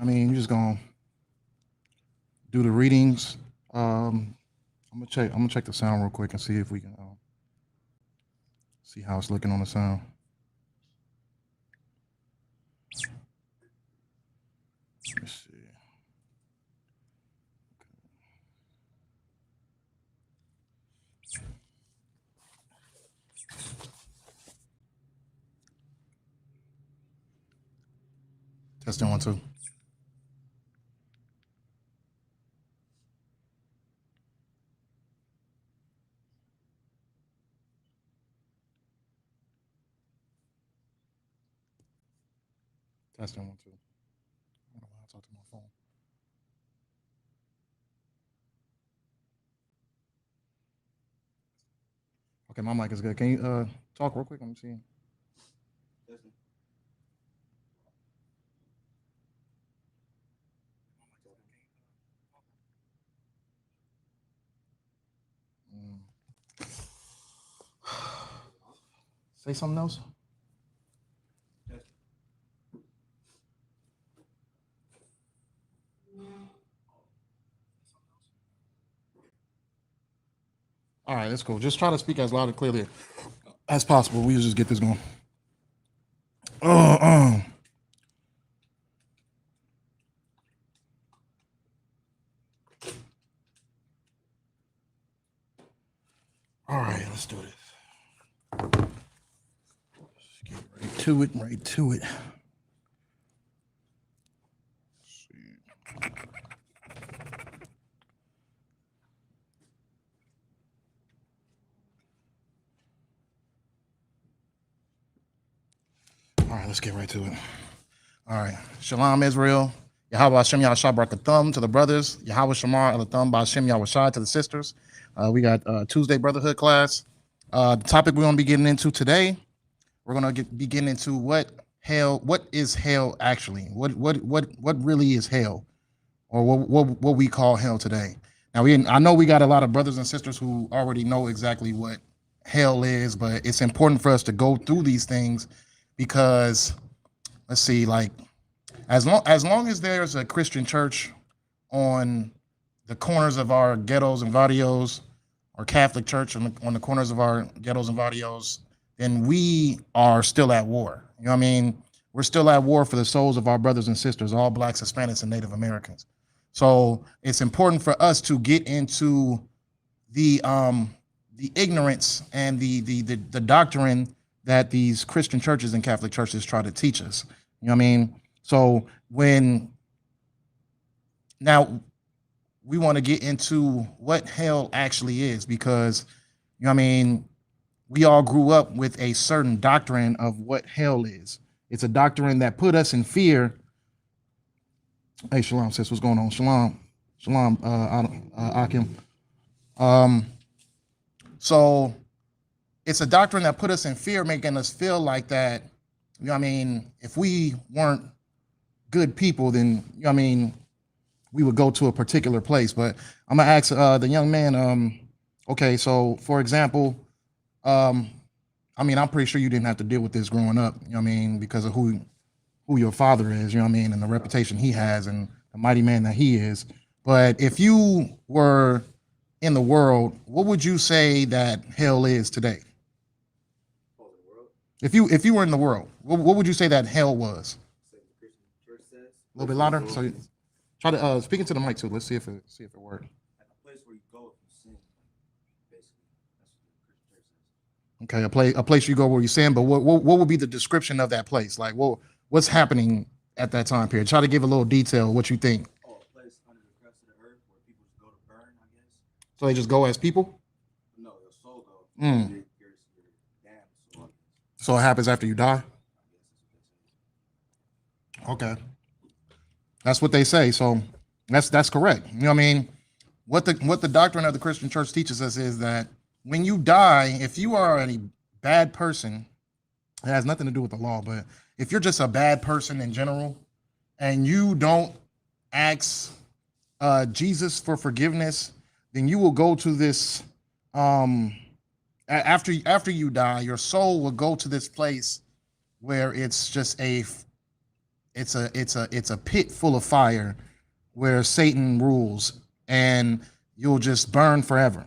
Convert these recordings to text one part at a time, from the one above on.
I mean, you're just gonna do the readings. I'm gonna check the sound real quick and see if we can see how it's looking on the sound. Let's see. Testing 1 2. Testing 1 2. I don't know why I talk to my phone. Okay, my mic is good. Can you talk real quick? Let me see. Mm. Say something else. All right, that's cool. Just try to speak as loud and clearly as possible. We'll just get this going. Uh, uh. All right, let's do this. Let's get right to it. Right to it. All right, let's get right to it. All right. Shalom, Israel. Yahweh Hashem Yahshua Barakathum to the brothers. Yahweh Shamar Elathum Ba'Hashem Yahweh to the sisters. We got Tuesday Brotherhood class. The topic we're going to be getting into today, we're going to be getting into what is hell actually? What really is hell? Or what we call hell today. Now, I know we got a lot of brothers and sisters who already know exactly what hell is, but it's important for us to go through these things because, let's see, like, as long as there's a Christian church on the corners of our ghettos and barrios, or Catholic church on the corners of our ghettos and barrios, then we are still at war. You know what I mean? We're still at war for the souls of our brothers and sisters, all Blacks, Hispanics, and Native Americans. So it's important for us to get into the ignorance and the doctrine that these Christian churches and Catholic churches try to teach us. You know what I mean? So now we want to get into what hell actually is, because, you know what I mean, we all grew up with a certain doctrine of what hell is. It's a doctrine that put us in fear. Hey, Shalom, sis, what's going on? Shalom, Akim. So it's a doctrine that put us in fear, making us feel like that, you know what I mean, if we weren't good people, then, you know what I mean, we would go to a particular place. But I'm gonna ask the young man, okay, so for example, I mean, I'm pretty sure you didn't have to deal with this growing up, you know what I mean, because of who your father is, you know what I mean, and the reputation he has and the mighty man that he is. But if you were in the world, what would you say that hell is today? If you were in the world, what would you say that hell was? A little bit louder. So try to speak into the mic too. Let's see if it worked. Okay, a place you go where you sin, but what would be the description of that place? Like, what's happening at that time period? Try to give a little detail what you think. Oh, a place under the crust of the earth where people just go to burn, I guess. So they just go as people? No, their soul goes. Mm. So it happens after you die? Okay. That's what they say. So that's correct. You know what I mean? What the doctrine of the Christian church teaches us is that when you die, if you are a bad person, it has nothing to do with the law, but if you're just a bad person in general and you don't ask Jesus for forgiveness, then you will go to this after you die, your soul will go to this place where it's just it's a pit full of fire where Satan rules, and you'll just burn forever.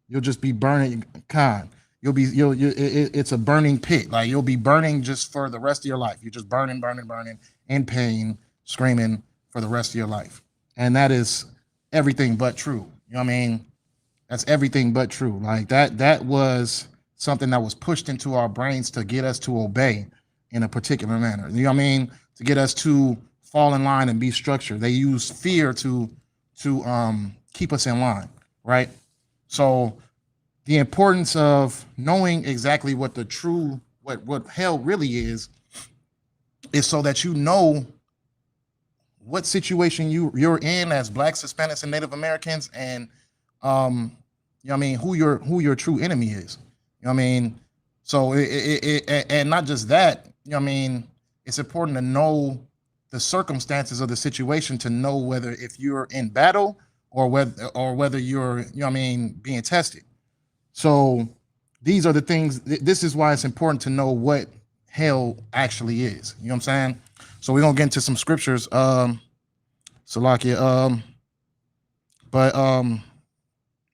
You'll just be burning, con. It's a burning pit. Like you'll be burning just for the rest of your life. You're just burning, burning, burning in pain, screaming for the rest of your life. And that is everything but true. You know what I mean? That's everything but true. Like that was something that was pushed into our brains to get us to obey in a particular manner. You know what I mean? To get us to fall in line and be structured. They use fear to keep us in line, right? So the importance of knowing exactly what the true, what hell really is so that you know what situation you're in as Blacks, Hispanics, and Native Americans, and you know what I mean, who your true enemy is. You know what I mean? So and not just that, you know what I mean, it's important to know the circumstances of the situation to know whether if you're in battle or whether you're, you know what I mean, being tested. So these are the things, this is why it's important to know what hell actually is. You know what I'm saying? So we're gonna get into some scriptures. Salakia.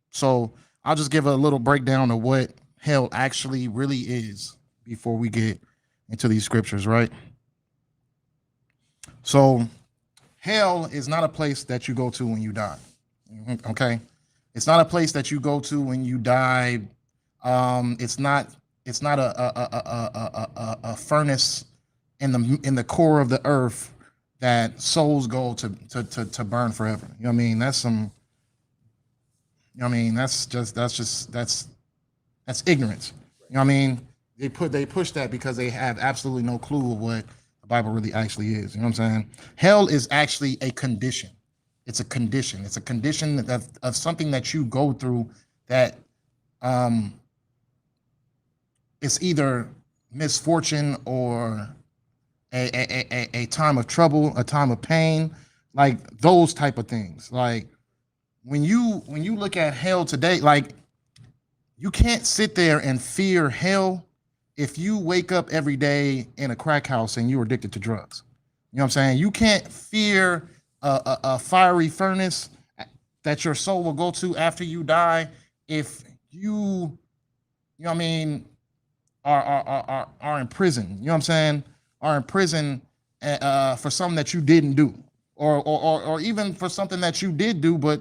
So I'll just give a little breakdown of what hell actually really is before we get into these scriptures, right? So hell is not a place that you go to when you die. Okay? It's not a place that you go to when you die. It's not a furnace in the core of the earth that souls go to burn forever. You know what I mean? That's some, you know what I mean? That's ignorance. You know what I mean? They push that because they have absolutely no clue of what the Bible really actually is. You know what I'm saying? Hell is actually a condition. It's a condition. It's a condition of something that you go through that it's either misfortune or a time of trouble, a time of pain, like those type of things. Like when you look at hell today, like you can't sit there and fear hell if you wake up every day in a crack house and you're addicted to drugs. You know what I'm saying? You can't fear a fiery furnace that your soul will go to after you die if you know what I mean, are in prison. You know what I'm saying? Are in prison for something that you didn't do, or even for something that you did do, but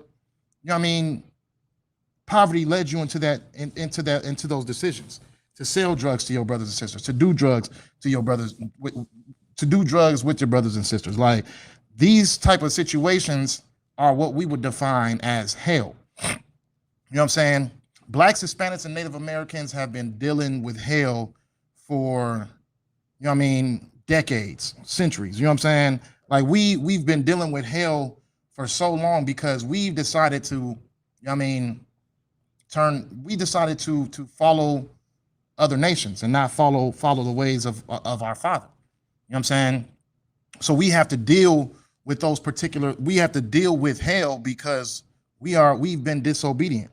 you know what I mean, poverty led you into those decisions to sell drugs to your brothers and sisters, to do drugs to your brothers, to do drugs with your brothers and sisters. Like these type of situations are what we would define as hell. You know what I'm saying? Blacks, Hispanics, and Native Americans have been dealing with hell for, you know what I mean, decades, centuries. You know what I'm saying? Like we've been dealing with hell for so long because we've decided to, you know what I mean, we decided to follow other nations and not follow the ways of our Father. You know what I'm saying? So we have to deal with those we have to deal with hell because we've been disobedient.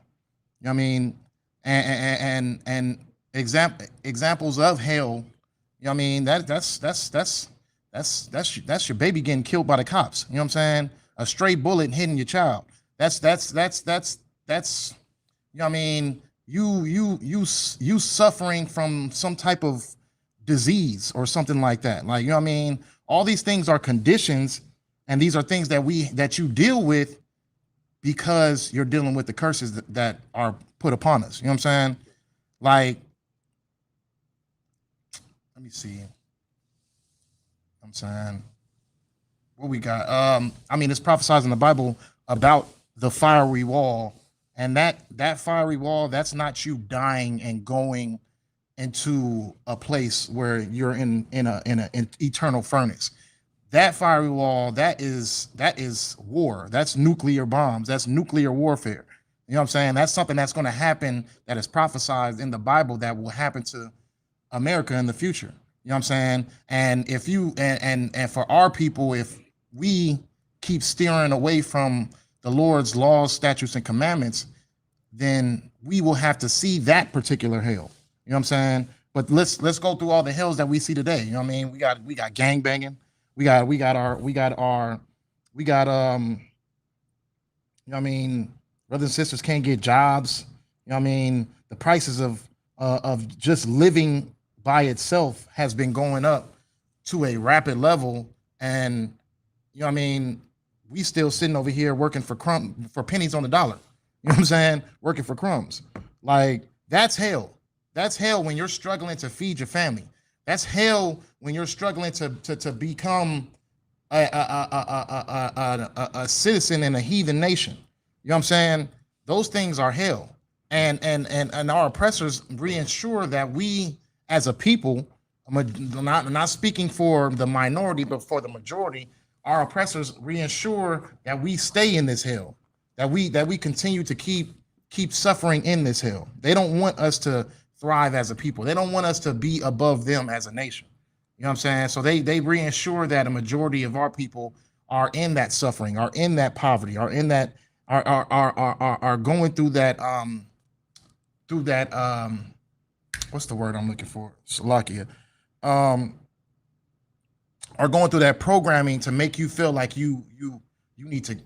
You know what I mean? And examples of hell, you know what I mean, that's your baby getting killed by the cops. You know what I'm saying? A stray bullet hitting your child. That's you know what I mean, you suffering from some type of disease or something like that. Like, you know what I mean? All these things are conditions, and these are things that you deal with because you're dealing with the curses that are put upon us. You know what I'm saying? Like, let me see. I'm saying, what we got? I mean, it's prophesied in the Bible about the fiery wall, and that fiery wall, that's not you dying and going into a place where you're in an eternal furnace. That fiery wall, that is war. That's nuclear bombs. That's nuclear warfare. You know what I'm saying? That's something that's going to happen, that is prophesied in the Bible, that will happen to America in the future. You know what I'm saying? And if you and for our people, if we keep steering away from the Lord's laws, statutes, and commandments, then we will have to see that particular hell. You know what I'm saying? But let's go through all the hells that we see today. You know what I mean? We got gang banging, we got you know what I mean, brothers and sisters can't get jobs. You know what I mean? The prices of just living by itself has been going up to a rapid level, and you know what I mean, we still sitting over here working for pennies on the dollar. You know what I'm saying? Working for crumbs. Like that's hell. That's hell when you're struggling to feed your family. That's hell when you're struggling to become a citizen in a heathen nation. You know what I'm saying? Those things are hell. And our oppressors reassure that we as a people, not speaking for the minority, but for the majority, our oppressors reassure that we stay in this hell, that we continue to keep suffering in this hell. They don't want us to thrive as a people. They don't want us to be above them as a nation. You know what I'm saying? So they reassure that a majority of our people are in that suffering, are in that poverty, are in that are going through that what's the word I'm looking for? Salakia. Um are going through that programming to make you feel like you need to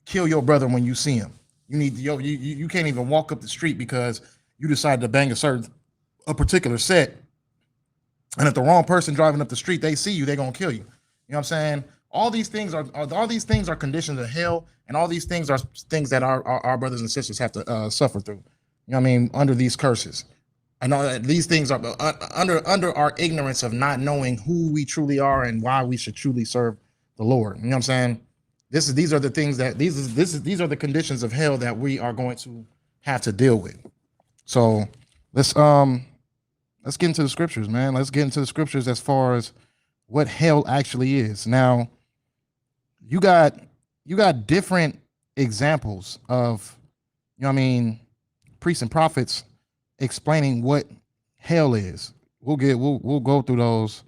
kill your brother when you see him. You can't even walk up the street because you decided to bang a particular set, and if the wrong person driving up the street, they see you, they're gonna kill you. You know what I'm saying? All these things are conditions of hell, and all these things are things that our brothers and sisters have to suffer through. You know what I mean? Under these curses. I know that these things are under our ignorance of not knowing who we truly are and why we should truly serve the Lord. You know what I'm saying? These are the things that these are the conditions of hell that we are going to have to deal with. So let's get into the scriptures, man. Let's get into the scriptures as far as what hell actually is. Now, you got different examples of, you know what I mean, priests and prophets explaining what hell is. We'll go through those.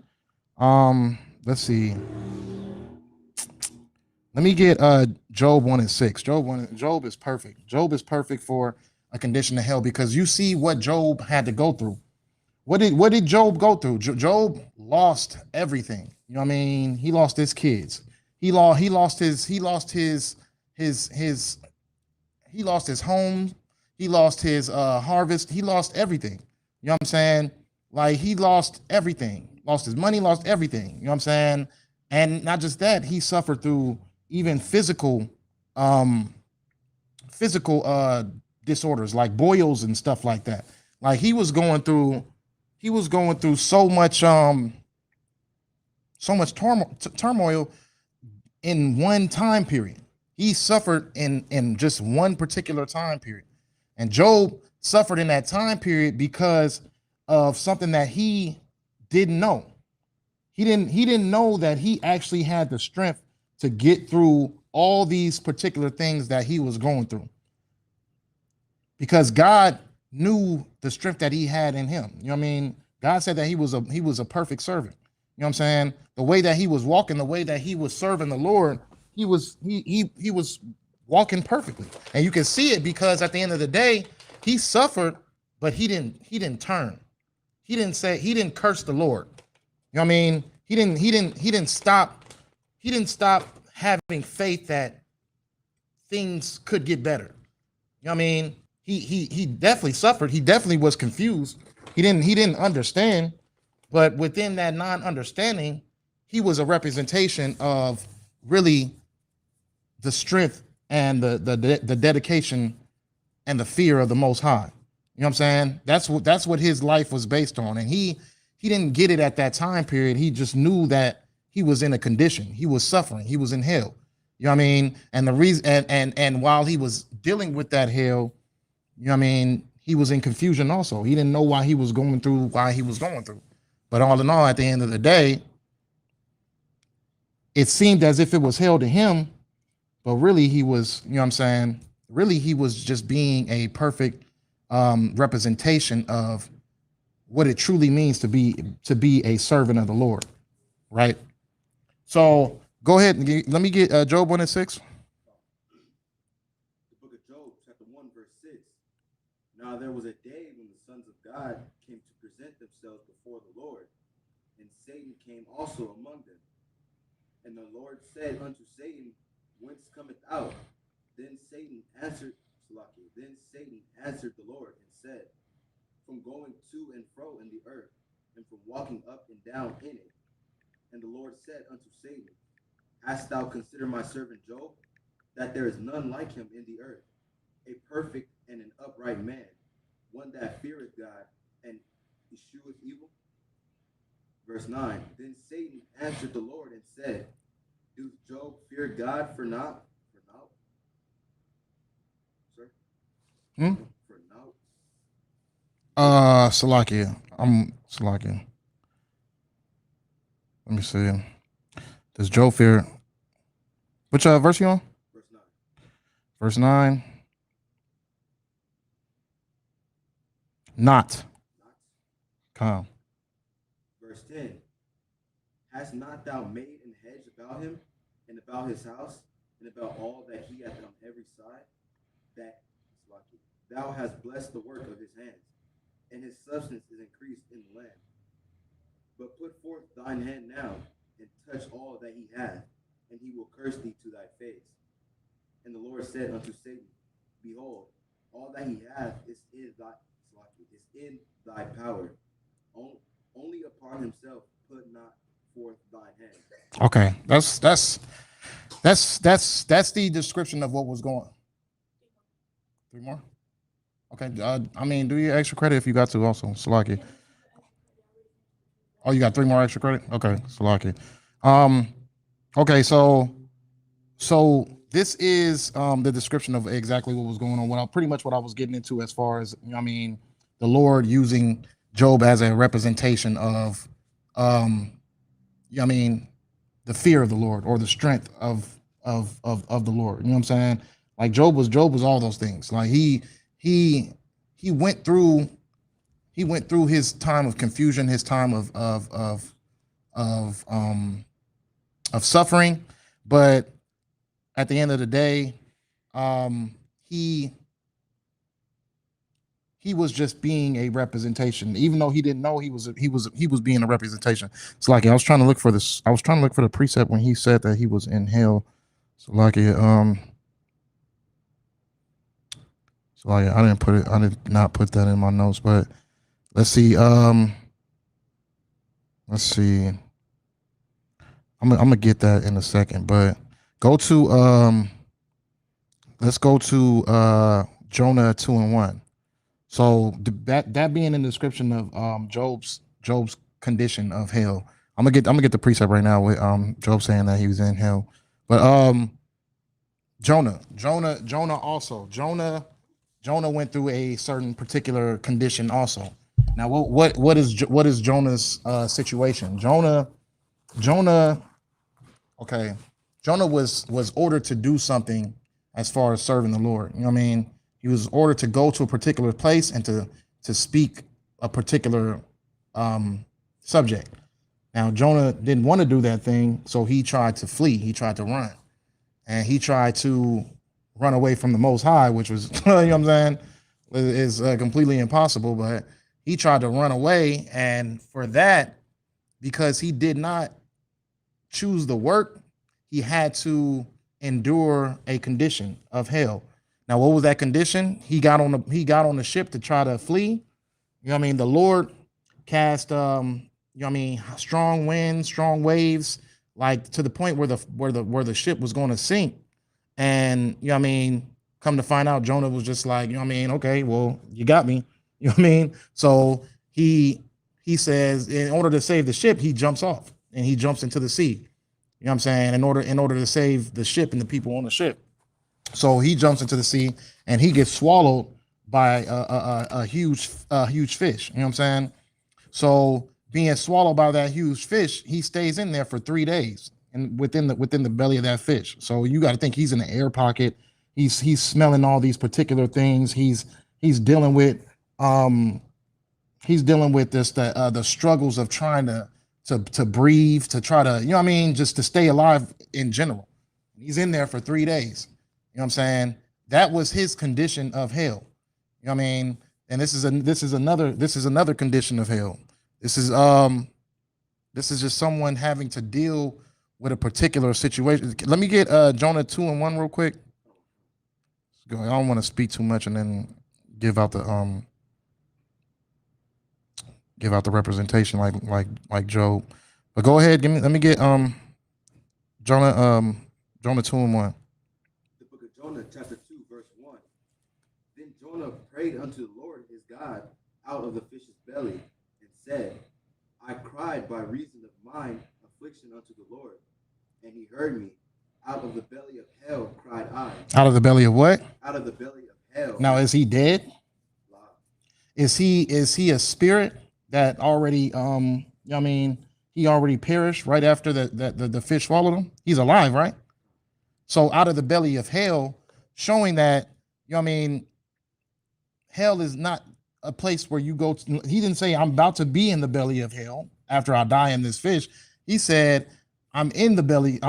Let's see. Let me get Job 1:6. Job is perfect. Job is perfect for a condition of hell because you see what Job had to go through. What did Job go through? Job lost everything. You know what I mean? He lost his kids. He lost his home. He lost his harvest. He lost everything. You know what I'm saying? Like he lost everything. Lost his money, lost everything. You know what I'm saying? And not just that, he suffered through even um physical disorders like boils and stuff like that. Like he was going through so much turmoil in one time period. He suffered in just one particular time period. And Job suffered in that time period because of something that he didn't know. He didn't know that he actually had the strength to get through all these particular things that he was going through. Because God knew the strength that he had in him. You know what I mean? God said that he was a perfect servant. You know what I'm saying? The way that he was walking, the way that he was serving the Lord, he was walking perfectly. And you can see it because at the end of the day, he suffered, but he didn't turn. He didn't curse the Lord. You know what I mean? He didn't stop having faith that things could get better. You know what I mean? He definitely suffered. He definitely was confused. He didn't understand, but within that non-understanding, he was a representation of really the strength and the dedication and the fear of the Most High. You know what I'm saying? That's what his life was based on, and he didn't get it at that time period. He just knew that he was in a condition. He was suffering. He was in hell. You know what I mean? And the reason, and while he was dealing with that hell, you know what I mean, he was in confusion also. He didn't know why he was going through. But all in all, at the end of the day, it seemed as if it was hell to him, but really he was, you know what I'm saying? Really, he was just being a perfect representation of what it truly means to be a servant of the Lord, right? So go ahead and let me get Job 1:6. The book of Job, chapter 1, verse 6. Now there was a day when the sons of God came to present themselves before the Lord, and Satan came also among them. And the Lord said unto Satan, Whence cometh out? Then Satan answered the Lord and said, From going to and fro in the earth, and from walking up and down in it. And the Lord said unto Satan, Hast thou considered my servant Job, that there is none like him in the earth, a perfect and an upright man, one that feareth God and escheweth evil? Verse 9, Then Satan answered the Lord and said, Doth Job fear God for naught? Sir? For naught? Salakia. I'm Salakia. Let me see. Does Job fear? Which verse you on? Verse 9. Verse 9. Not. Come. Verse 10. Hast not thou made an hedge about him, and about his house, and about all that he hath on every side? That thou hast blessed the work of his hands, and his substance is increased in the land. But put forth thine hand now, and touch all that he hath, and he will curse thee to thy face. And the Lord said unto Satan, Behold, all that he hath is in thy power. Only upon himself put not forth thine hand. Okay, that's the description of what was going. 3 more. Okay, I mean, do your extra credit if you got to also, Salaki. Oh, you got 3 more extra credit? Okay, Salaki. Okay, so this is the description of exactly what was going on. Pretty much what I was getting into as far as, I mean, the Lord using Job as a representation of, I mean, the fear of the Lord or the strength of the Lord. You know what I'm saying? Like Job was all those things. Like he went through his time of confusion, his time of suffering, but at the end of the day, he was just being a representation, even though he didn't know he was being a representation. It's like I was trying to look for this. I was trying to look for the precept when he said that he was in hell. So like I didn't put it. I did not put that in my notes, but let's see. Let's see. I'm gonna get that in a second, but go to let's go to Jonah 2:1. So that being in the description of Job's condition of hell. I'm gonna get the precept right now with Job saying that he was in hell. But Jonah went through a certain particular condition also. Now what is Jonah's situation? Jonah was ordered to do something as far as serving the Lord. You know what I mean? He was ordered to go to a particular place and to speak a particular subject. Now Jonah didn't want to do that thing, so he tried to flee. He tried to run, and he tried to run away from the Most High, which was you know what I'm saying is completely impossible. But he tried to run away, and for that, because he did not choose the work, he had to endure a condition of hell. Now, what was that condition? He got on the ship to try to flee. You know what I mean? The Lord cast you know what I mean, strong winds, strong waves, like to the point where the ship was going to sink. And you know what I mean, come to find out, Jonah was just like, you know what I mean, okay, well, you got me. You know what I mean? So he says, in order to save the ship, he jumps off and he jumps into the sea. You know what I'm saying? In order to save the ship and the people on the ship. So he jumps into the sea and he gets swallowed by a huge fish. You know what I'm saying? So being swallowed by that huge fish, he stays in there for 3 days and within the belly of that fish. So you got to think he's in the air pocket. He's smelling all these particular things. He's dealing with this the struggles of trying to breathe, to try to, you know what I mean, just to stay alive in general. He's in there for 3 days. You know what I'm saying? That was his condition of hell. You know what I mean? And this is another condition of hell. This is just someone having to deal with a particular situation. Let me get Jonah 2:1 real quick. I don't want to speak too much and then give out the representation like Job. But go ahead, let me get Jonah 2:1. The book of Jonah, chapter 2, verse 1. Then Jonah prayed unto the Lord his God out of the fish's belly, and said, I cried by reason of mine affliction unto the Lord, and he heard me. Out of the belly of hell cried I. Out of the belly of what? Out of the belly of hell. Now, is he dead? Wow. Is he a spirit that already he already perished right after the fish swallowed him? He's alive, right? So out of the belly of hell, showing that, hell is not a place where you go to. He didn't say, I'm about to be in the belly of hell after I die in this fish. He said, I'm in the belly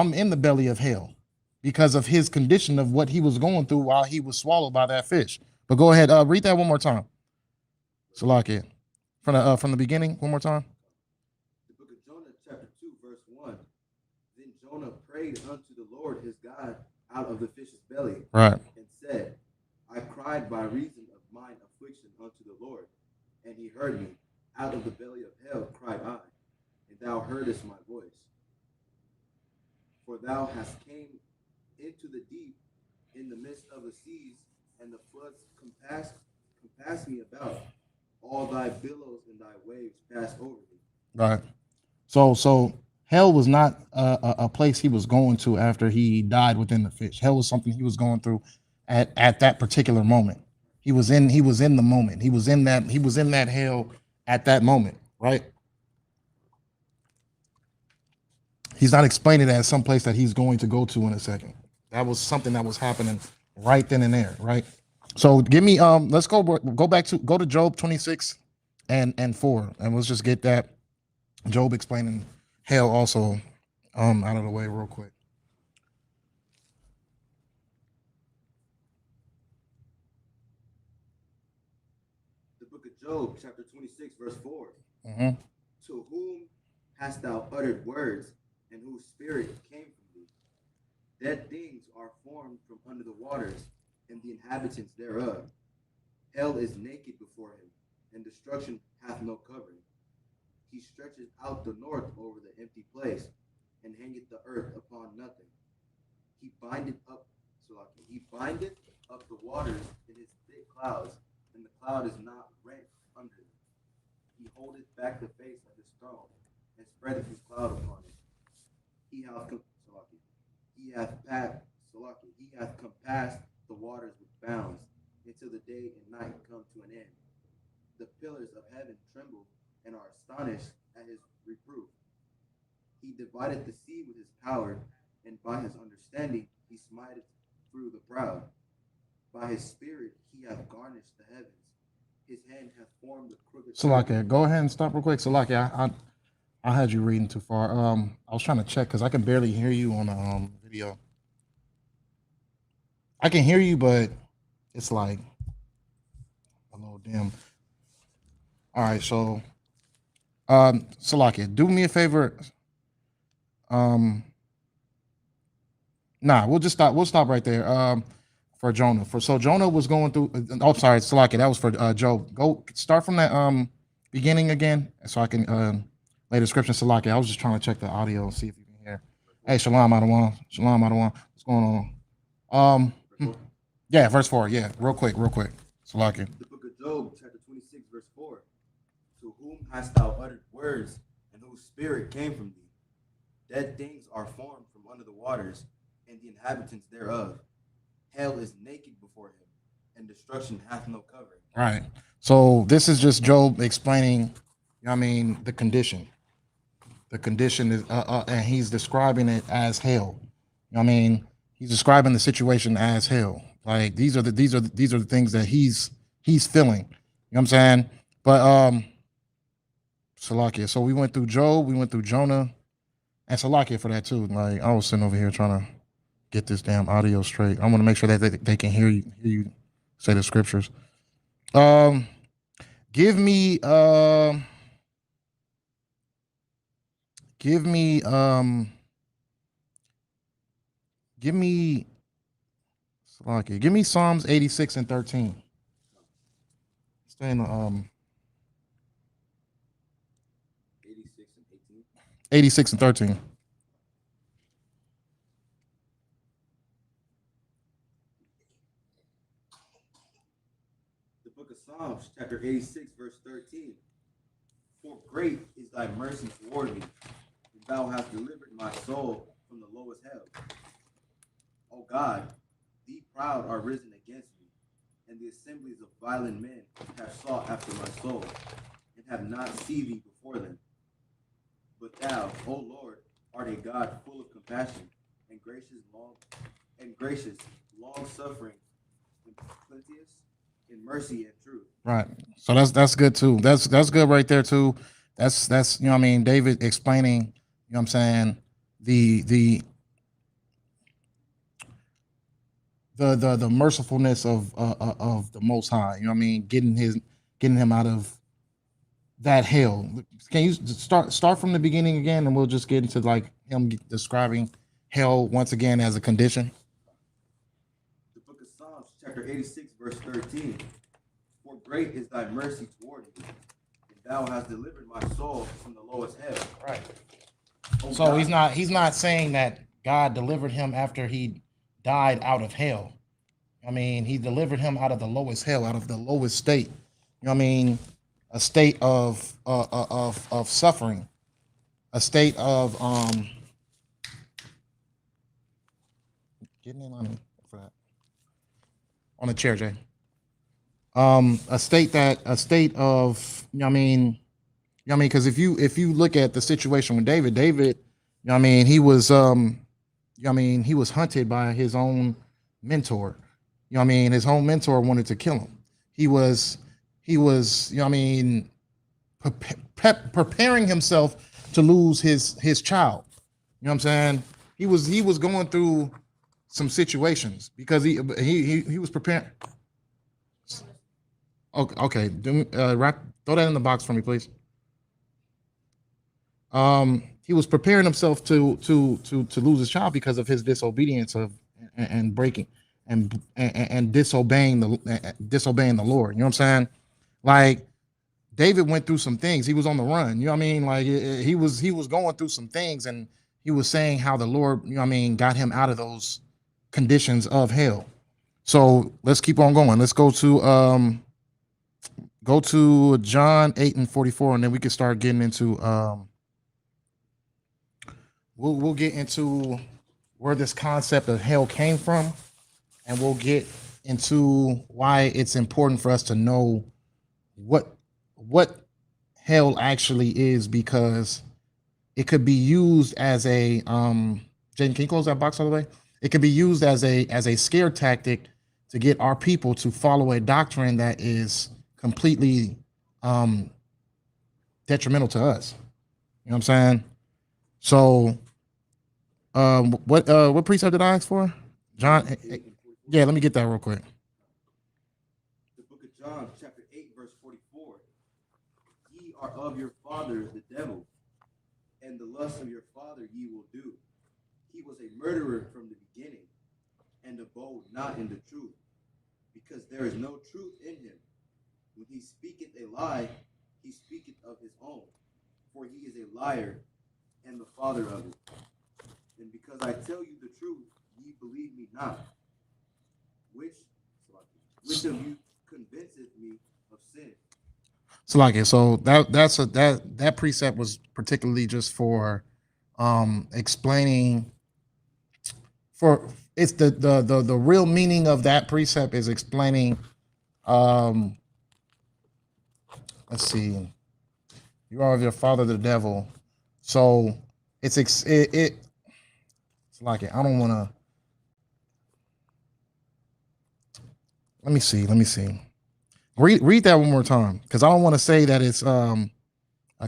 of hell because of his condition of what he was going through while he was swallowed by that fish. But go ahead, read that one more time. Salakia. From the beginning, one more time. The book of Jonah, chapter 2, verse 1. Then Jonah prayed unto the Lord his God out of the fish's belly, right, and said, I cried by reason of mine affliction unto the Lord, and he heard me. Out of the belly of hell cried I, and thou heardest my voice. For thou hast came into the deep in the midst of the seas, and the floods compassed me about. All thy billows and thy waves passed over me. Right. So hell was not a place he was going to after he died within the fish. Hell was something he was going through at that particular moment. He was in the moment. He was in that hell at that moment, right? He's not explaining it as some place that he's going to go to in a second. That was something that was happening right then and there, right? So give me let's go to Job 26 and 4, and let's just get that Job explaining hell also out of the way real quick. The book of Job, chapter 26, verse 4. Mm-hmm. To whom hast thou uttered words, and whose spirit came from thee? Dead things are formed from under the waters, and the inhabitants thereof. Hell is naked before him, and destruction hath no covering. He stretcheth out the north over the empty place, and hangeth the earth upon nothing. He bindeth up the waters in his thick clouds, and the cloud is not rent under him. He holdeth back the face of his throne, and spreadeth his cloud upon it. He hath compassed the waters with bounds, until the day and night come to an end. The pillars of heaven tremble and are astonished at his reproof. He divideth the sea with his power, and by his understanding he smiteth through the proud. By his spirit he hath garnished the heavens. His hand hath formed the crooked. Salakia, go ahead and stop real quick. Salakia, I had you reading too far. I was trying to check because I can barely hear you on the video. I can hear you, but it's like a little dim. All right, so Salakia, do me a favor. Nah, we'll stop right there. For Jonah. So Jonah was going through. Oh, sorry, Salakia. That was for Job. Go start from that beginning again, so I can lay the description. Salakia. I was just trying to check the audio and see if you can hear. Hey, Shalom Adawan. Shalom Adawan. What's going on? Yeah, verse 4. Yeah, real quick. Salakia. The book of Job, chapter 26, verse 4. To whom hast thou uttered words, and whose spirit came from thee? Dead things are formed from under the waters, and the inhabitants thereof. Hell is naked before him, and destruction hath no covering. Right. So this is just Job explaining, the condition. The condition is, and he's describing it as hell. He's describing the situation as hell. Like these are the things that he's feeling. You know what I'm saying? But Salakia. So we went through Job, we went through Jonah, and Salakia for that too. Like I was sitting over here trying to get this damn audio straight. I want to make sure that they can hear you say the scriptures. Give me Give me Psalms 86 and 13. Stay in the 86 and 18. 86 and 13. The book of Psalms, chapter 86, verse 13. For great is thy mercy toward me, and thou hast delivered my soul from the lowest hell. O God, the proud are risen against me, and the assemblies of violent men have sought after my soul, and have not seen thee before them. But thou, O Lord, art a God full of compassion, and gracious, long suffering, and plenteous in mercy and truth. Right. So that's good too. That's good right there too. That's you know what I mean, David explaining, you know what I'm saying, the mercifulness of the Most High. You know what I mean, getting him out of that hell. Can you start from the beginning again, and we'll just get into like him describing hell once again as a condition. The book of Psalms, chapter 86, verse 13. For great is thy mercy toward me, and thou hast delivered my soul from the lowest hell. Right. O So God, he's not saying that God delivered him after he died out of hell. I mean, he delivered him out of the lowest hell, out of the lowest state. You know what I mean? A state of suffering, a state of getting in on me for that on the chair, Jay. A state of, you know what I mean, you know what I mean, because if you look at the situation with David, you know what I mean, he was you know what I mean, he was hunted by his own mentor. You know what I mean, his own mentor wanted to kill him. He was you know what I mean, preparing himself to lose his child. You know what I'm saying? He was going through some situations because he was preparing. Okay, throw that in the box for me, please. He was preparing himself to lose his child because of his disobedience and breaking and disobeying the Lord. You know what I'm saying? Like David went through some things. He was on the run. You know what I mean? Like he was going through some things, and he was saying how the Lord, you know what I mean, got him out of those conditions of hell. So let's keep on going. Let's go to John 8 and 44, and then we can start getting into we'll get into where this concept of hell came from, and we'll get into why it's important for us to know what hell actually is, because it could be used as a Jaden, can you close that box all the way? It could be used as a scare tactic to get our people to follow a doctrine that is completely detrimental to us. You know what I'm saying? So what precept did I ask for? John, yeah, let me get that real quick. The book of John, chapter 8, verse 44. Ye are of your father the devil, and the lust of your father ye will do. He was a murderer from the beginning, and abode not in the truth, because there is no truth in him. When he speaketh a lie, he speaketh of his own, for he is a liar and the father of it. And because I tell you the truth, ye believe me not. Which of you convinceth me of sin? So that precept was particularly just for explaining, for it's the real meaning of that precept is explaining let's see, you are of your father the devil. So it's like it. I don't want to. Let me see. Read that one more time, because I don't want to say that it's a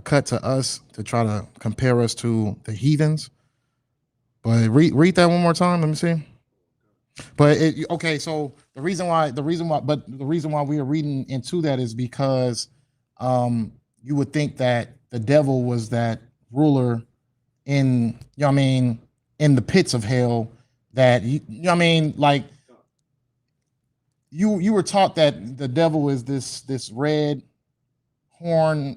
cut to us to try to compare us to the heathens. But read that one more time. Let me see. But okay, so the reason why we are reading into that is because you would think that the devil was that ruler in, you know what I mean, in the pits of hell that you know what I mean, like you were taught that the devil is this red horn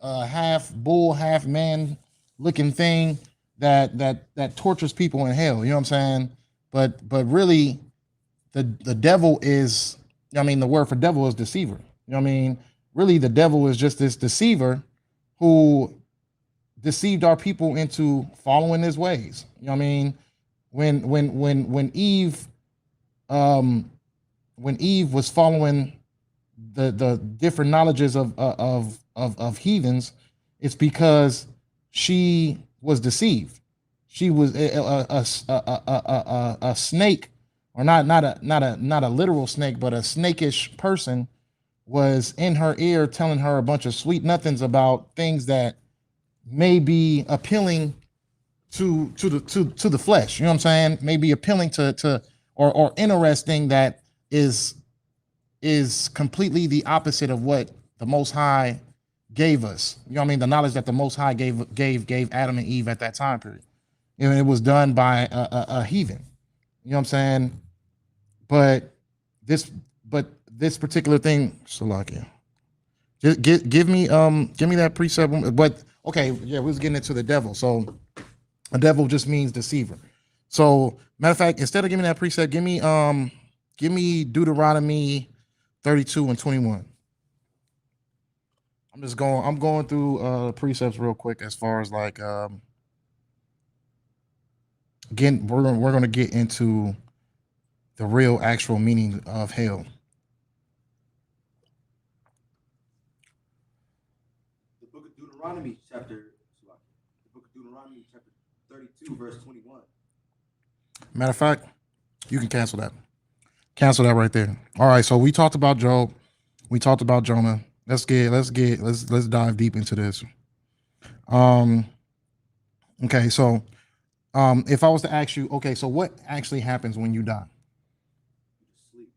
half bull half man looking thing that tortures people in hell. You know what I'm saying? But really, the devil is. I mean, the word for devil is deceiver. You know what I mean? Really, the devil is just this deceiver who deceived our people into following his ways. You know what I mean? When Eve um when Eve was following the different knowledges of heathens, it's because she was deceived. She was a snake, or not a literal snake, but a snakish person was in her ear telling her a bunch of sweet nothings about things that may be appealing to the flesh. You know what I'm saying? May be appealing to or interesting, that is completely the opposite of what the Most High gave us. You know what I mean? The knowledge that the Most High gave Adam and Eve at that time period. You know, it was done by a heathen. You know what I'm saying? But this this particular thing, Salakia. Give me that precept. But okay, yeah, we was getting into the devil. So a devil just means deceiver. So matter of fact, instead of giving that precept, give me Deuteronomy 32 and 21. I'm going through precepts real quick, as far as like again, we're gonna get into the real actual meaning of hell. The book of Deuteronomy, chapter 32, verse 21. Matter of fact, you can cancel that. Cancel that right there. All right, so we talked about Job, we talked about Jonah. Let's dive deep into this. Um, okay, so if I was to ask you, okay, so what actually happens when you die? You just sleep.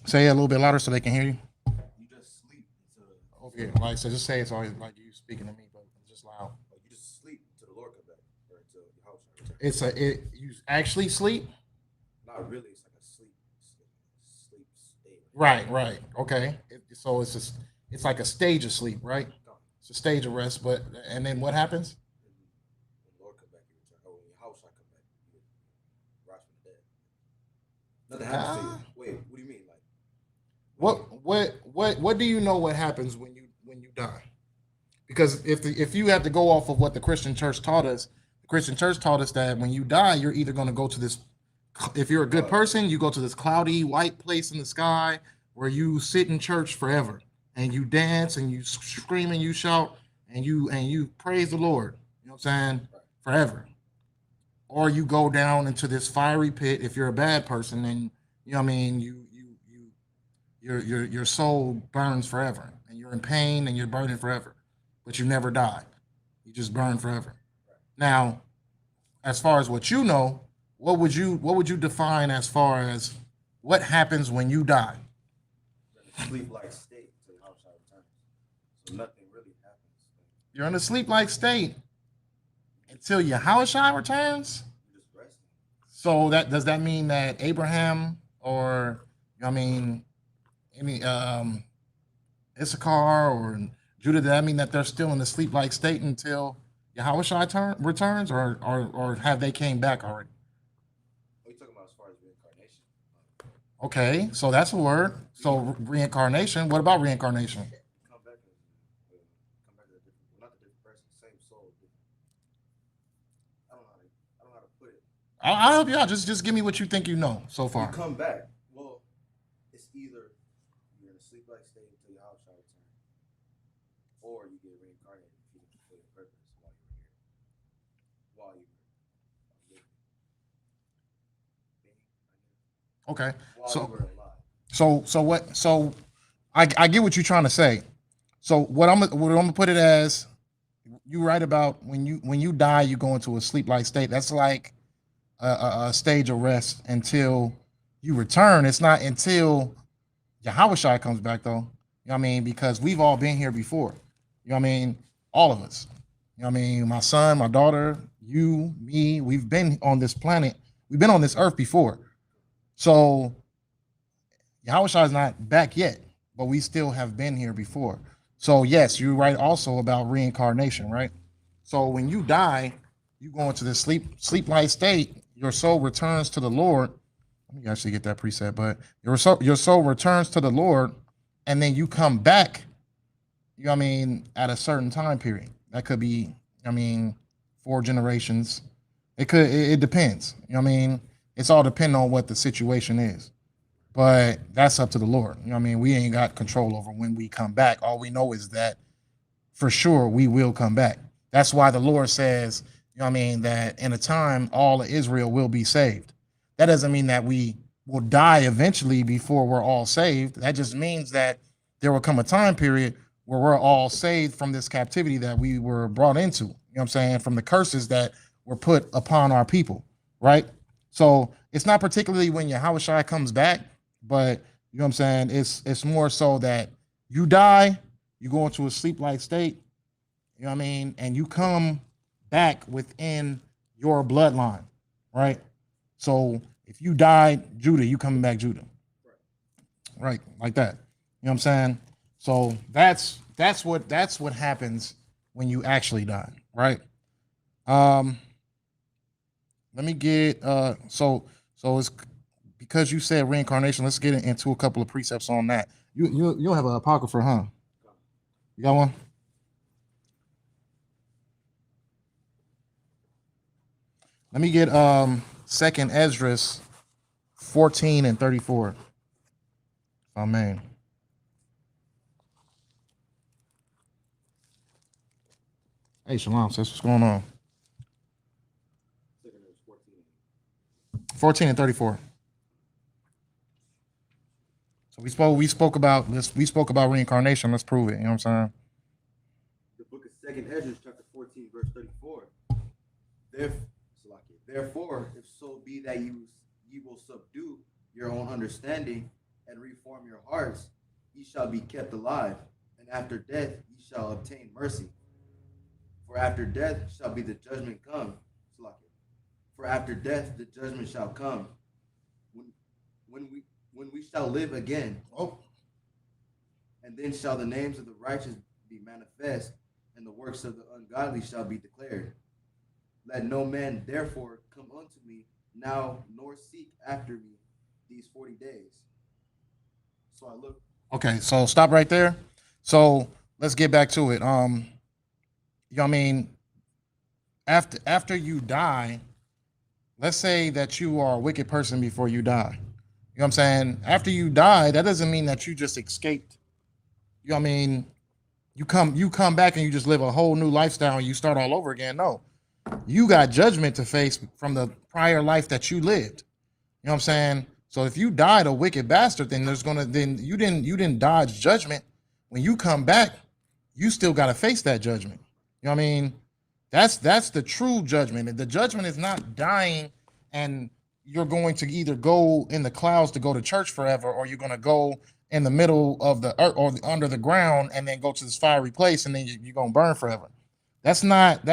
Say it a little bit louder so they can hear you. You just sleep until Okay, like so, just say it's always like you speaking to me, but just loud. like you just sleep until the Lord comes back or until your house returns. You actually sleep. Not really. It's like a sleep state. Right. Okay. So it's like a stage of sleep, right? It's a stage of rest, but and then what happens? When the Lord comes back, you return. Oh, when your house shall come back, you rise from the dead. Nothing happens to you. Ah, Wait, what do you mean? Like when you what do you know what happens when you die? Because if you have to go off of what the Christian church taught us, the Christian church taught us that when you die, you're either going to go to this. If you're a good person, you go to this cloudy white place in the sky where you sit in church forever and you dance and you scream and you shout and you praise the Lord. You know what I'm saying? right, Forever. Or you go down into this fiery pit if you're a bad person, and you know what I mean, your soul burns forever and you're in pain and you're burning forever, but you never die. You just burn forever. right. Now, as far as what you know, what would you define as far as what happens when you die? You're in a sleep-like state until your house shall return. So nothing really happens. You're in a sleep-like state until your Yahushua returns. You're just resting. So that does that mean that Abraham, or I mean any Issachar or Judah, does that mean that they're still in a sleep-like state until Yahushua returns, or have they came back already? What are you talking about as far as reincarnation? Okay, so that's a word. So reincarnation. What about reincarnation? Come back as come back as a different, well, not a different person, same soul. Different. I don't know how to put it. I'll help you out. Just give me what you think you know so You far. come back. Well, it's either you're in a sleep-like state until your house shall return, or you get reincarnated if you didn't fulfill your purpose while you were here, Okay. while you So were alive. so what? So I get what you're trying to say. So what I'm gonna put it as, you right about when you die, you go into a sleep like state. That's like a stage of rest until you return. It's not until Yahweh comes back though. You know what I mean? Because we've all been here before. You know what I mean? All of us. You know what I mean? My son, my daughter, you, me, we've been on this planet We've been on this earth before. So Yahushua is not back yet, but we still have been here before. So yes, you're right also about reincarnation, right? So when you die, you go into the sleep-like state, your soul returns to the Lord. Let me actually get that preset, but your soul returns to the Lord, and then you come back, you know what I mean, at a certain time period. That could be, I mean, 4 generations. It depends. You know what I mean? It's all depending on what the situation is. But that's up to the Lord. You know what I mean? We ain't got control over when we come back. All we know is that for sure we will come back. That's why the Lord says, you know what I mean, that in a time all of Israel will be saved. That doesn't mean that we will die eventually before we're all saved. That just means that there will come a time period where we're all saved from this captivity that we were brought into. You know what I'm saying? From the curses that were put upon our people, right? So it's not particularly when Yahushua comes back, but you know what I'm saying? It's more so that you die, you go into a sleep-like state, you know what I mean? And you come back within your bloodline, right? So if you died Judah, you coming back Judah. Right, like that. You know what I'm saying? So that's what happens when you actually die, right? Let me get so it's because you said reincarnation. Let's get into a couple of precepts on that. You'll have an apocrypha, huh? You got one? Let me get Second Esdras 14 and 34. Amen. Hey, Shalom, sis, what's going on? 14 and 34. So we spoke about reincarnation. Let's prove it. You know what I'm saying? The book of Second Ezra, chapter 14, verse 34. Therefore, if so be that you will subdue your own understanding and reform your hearts, ye shall be kept alive, and after death ye shall obtain mercy. For after death shall be the judgment come. For after death the judgment shall come, when we shall live again. Oh. And then shall the names of the righteous be manifest, and the works of the ungodly shall be declared. Let no man therefore come unto me now, nor seek after me these 40 days. So I look. Okay, so stop right there. So let's get back to it. You know what I mean? After you die, let's say that you are a wicked person before you die. You know what I'm saying? After you die, that doesn't mean that you just escaped. You know what I mean? You come back and you just live a whole new lifestyle and you start all over again. No. You got judgment to face from the prior life that you lived. You know what I'm saying? So if you died a wicked bastard, then you didn't dodge judgment. When you come back, you still got to face that judgment. You know what I mean? That's the true judgment. The judgment is not dying and you're going to either go in the clouds to go to church forever, or you're going to go in the middle of the earth or under the ground and then go to this fiery place and then you're going to burn forever. That's not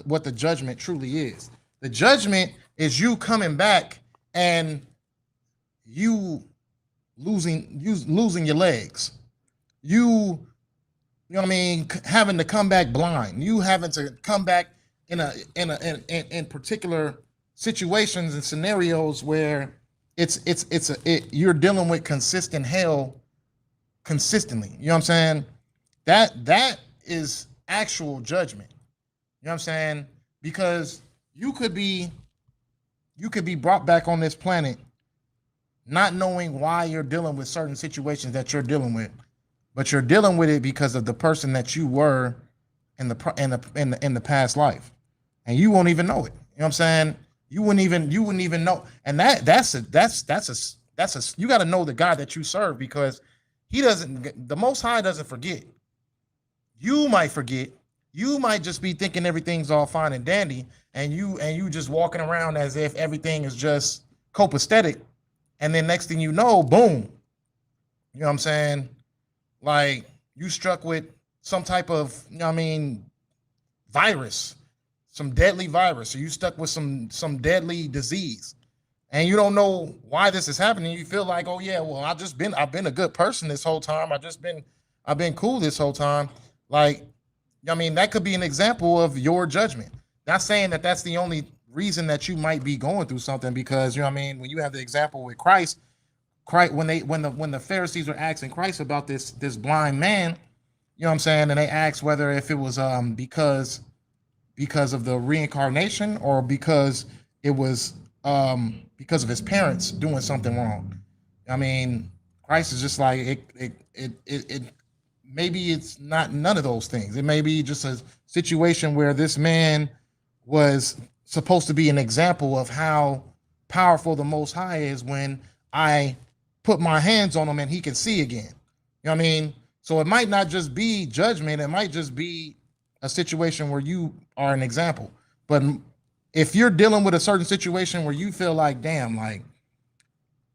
what the judgment truly is. The judgment is you coming back and you losing your legs. You know what I mean, having to come back blind. You having to come back in particular situations and scenarios where you're dealing with consistent hell consistently. You know what I'm saying? That is actual judgment. You know what I'm saying? Because you could be brought back on this planet not knowing why you're dealing with certain situations that you're dealing with, but you're dealing with it because of the person that you were in the past life, and you won't even know it. You know what I'm saying? You wouldn't even know. And that's you got to know the God that you serve, because the Most High doesn't forget. You might forget. You might just be thinking everything's all fine and dandy, and you just walking around as if everything is just copacetic, and then next thing you know, boom. You know what I'm saying? Like, you struck with some type of, you know what I mean, virus, some deadly virus, or you stuck with some deadly disease. and you don't know why this is happening. You feel like, oh yeah, well, I've been a good person this whole time. I've been cool this whole time. Like, I mean, that could be an example of your judgment. Not saying that that's the only reason that you might be going through something, because you know what I mean. When you have the example with Christ, when the Pharisees were asking Christ about this blind man, you know what I'm saying, and they asked whether if it was because of the reincarnation or because it was because of his parents doing something wrong. I mean, Christ is just like it maybe it's not none of those things. It may be just a situation where this man was supposed to be an example of how powerful the Most High is when I put my hands on him and he can see again. You know what I mean? So it might not just be judgment. It might just be a situation where you are an example. But if you're dealing with a certain situation where you feel like, damn, like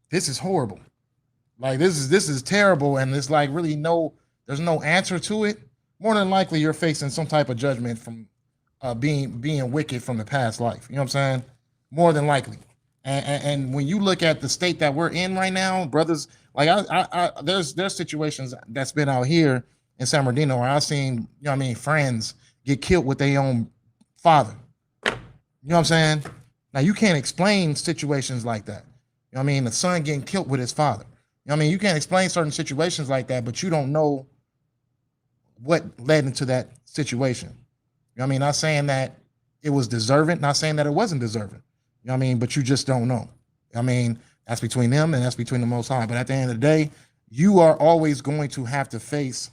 this is horrible, like this is terrible, and it's like really there's no answer to it, more than likely you're facing some type of judgment from being wicked from the past life. You know what I'm saying? More than likely. And when you look at the state that we're in right now, brothers, like there's situations that's been out here in San Bernardino where I've seen, you know what I mean, friends get killed with their own father. You know what I'm saying? Now you can't explain situations like that. You know what I mean? The son getting killed with his father. You know what I mean? You can't explain certain situations like that, but you don't know what led into that situation. You know what I mean? Not saying that it was deserving, not saying that it wasn't deserving. You know what I mean? But you just don't know. I mean, that's between them and that's between the Most High. But at the end of the day, you are always going to have to face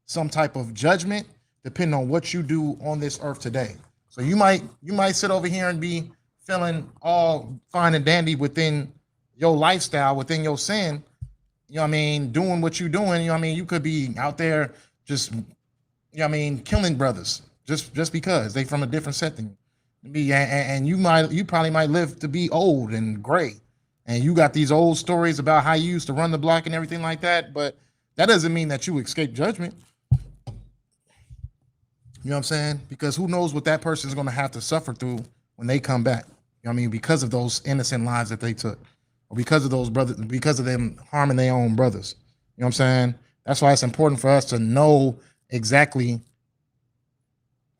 some type of judgment depending on what you do on this earth today. So you might sit over here and be feeling all fine and dandy within your lifestyle, within your sin, you know what I mean, doing what you're doing, you know what I mean? You could be out there just, you know what I mean, killing brothers just because they from a different setting. And you probably might live to be old and gray, and you got these old stories about how you used to run the block and everything like that, but that doesn't mean that you escape judgment. You know what I'm saying? Because who knows what that person is going to have to suffer through when they come back. You know what I mean? Because of those innocent lives that they took, or because of those brothers, because of them harming their own brothers. You know what I'm saying? That's why it's important for us to know exactly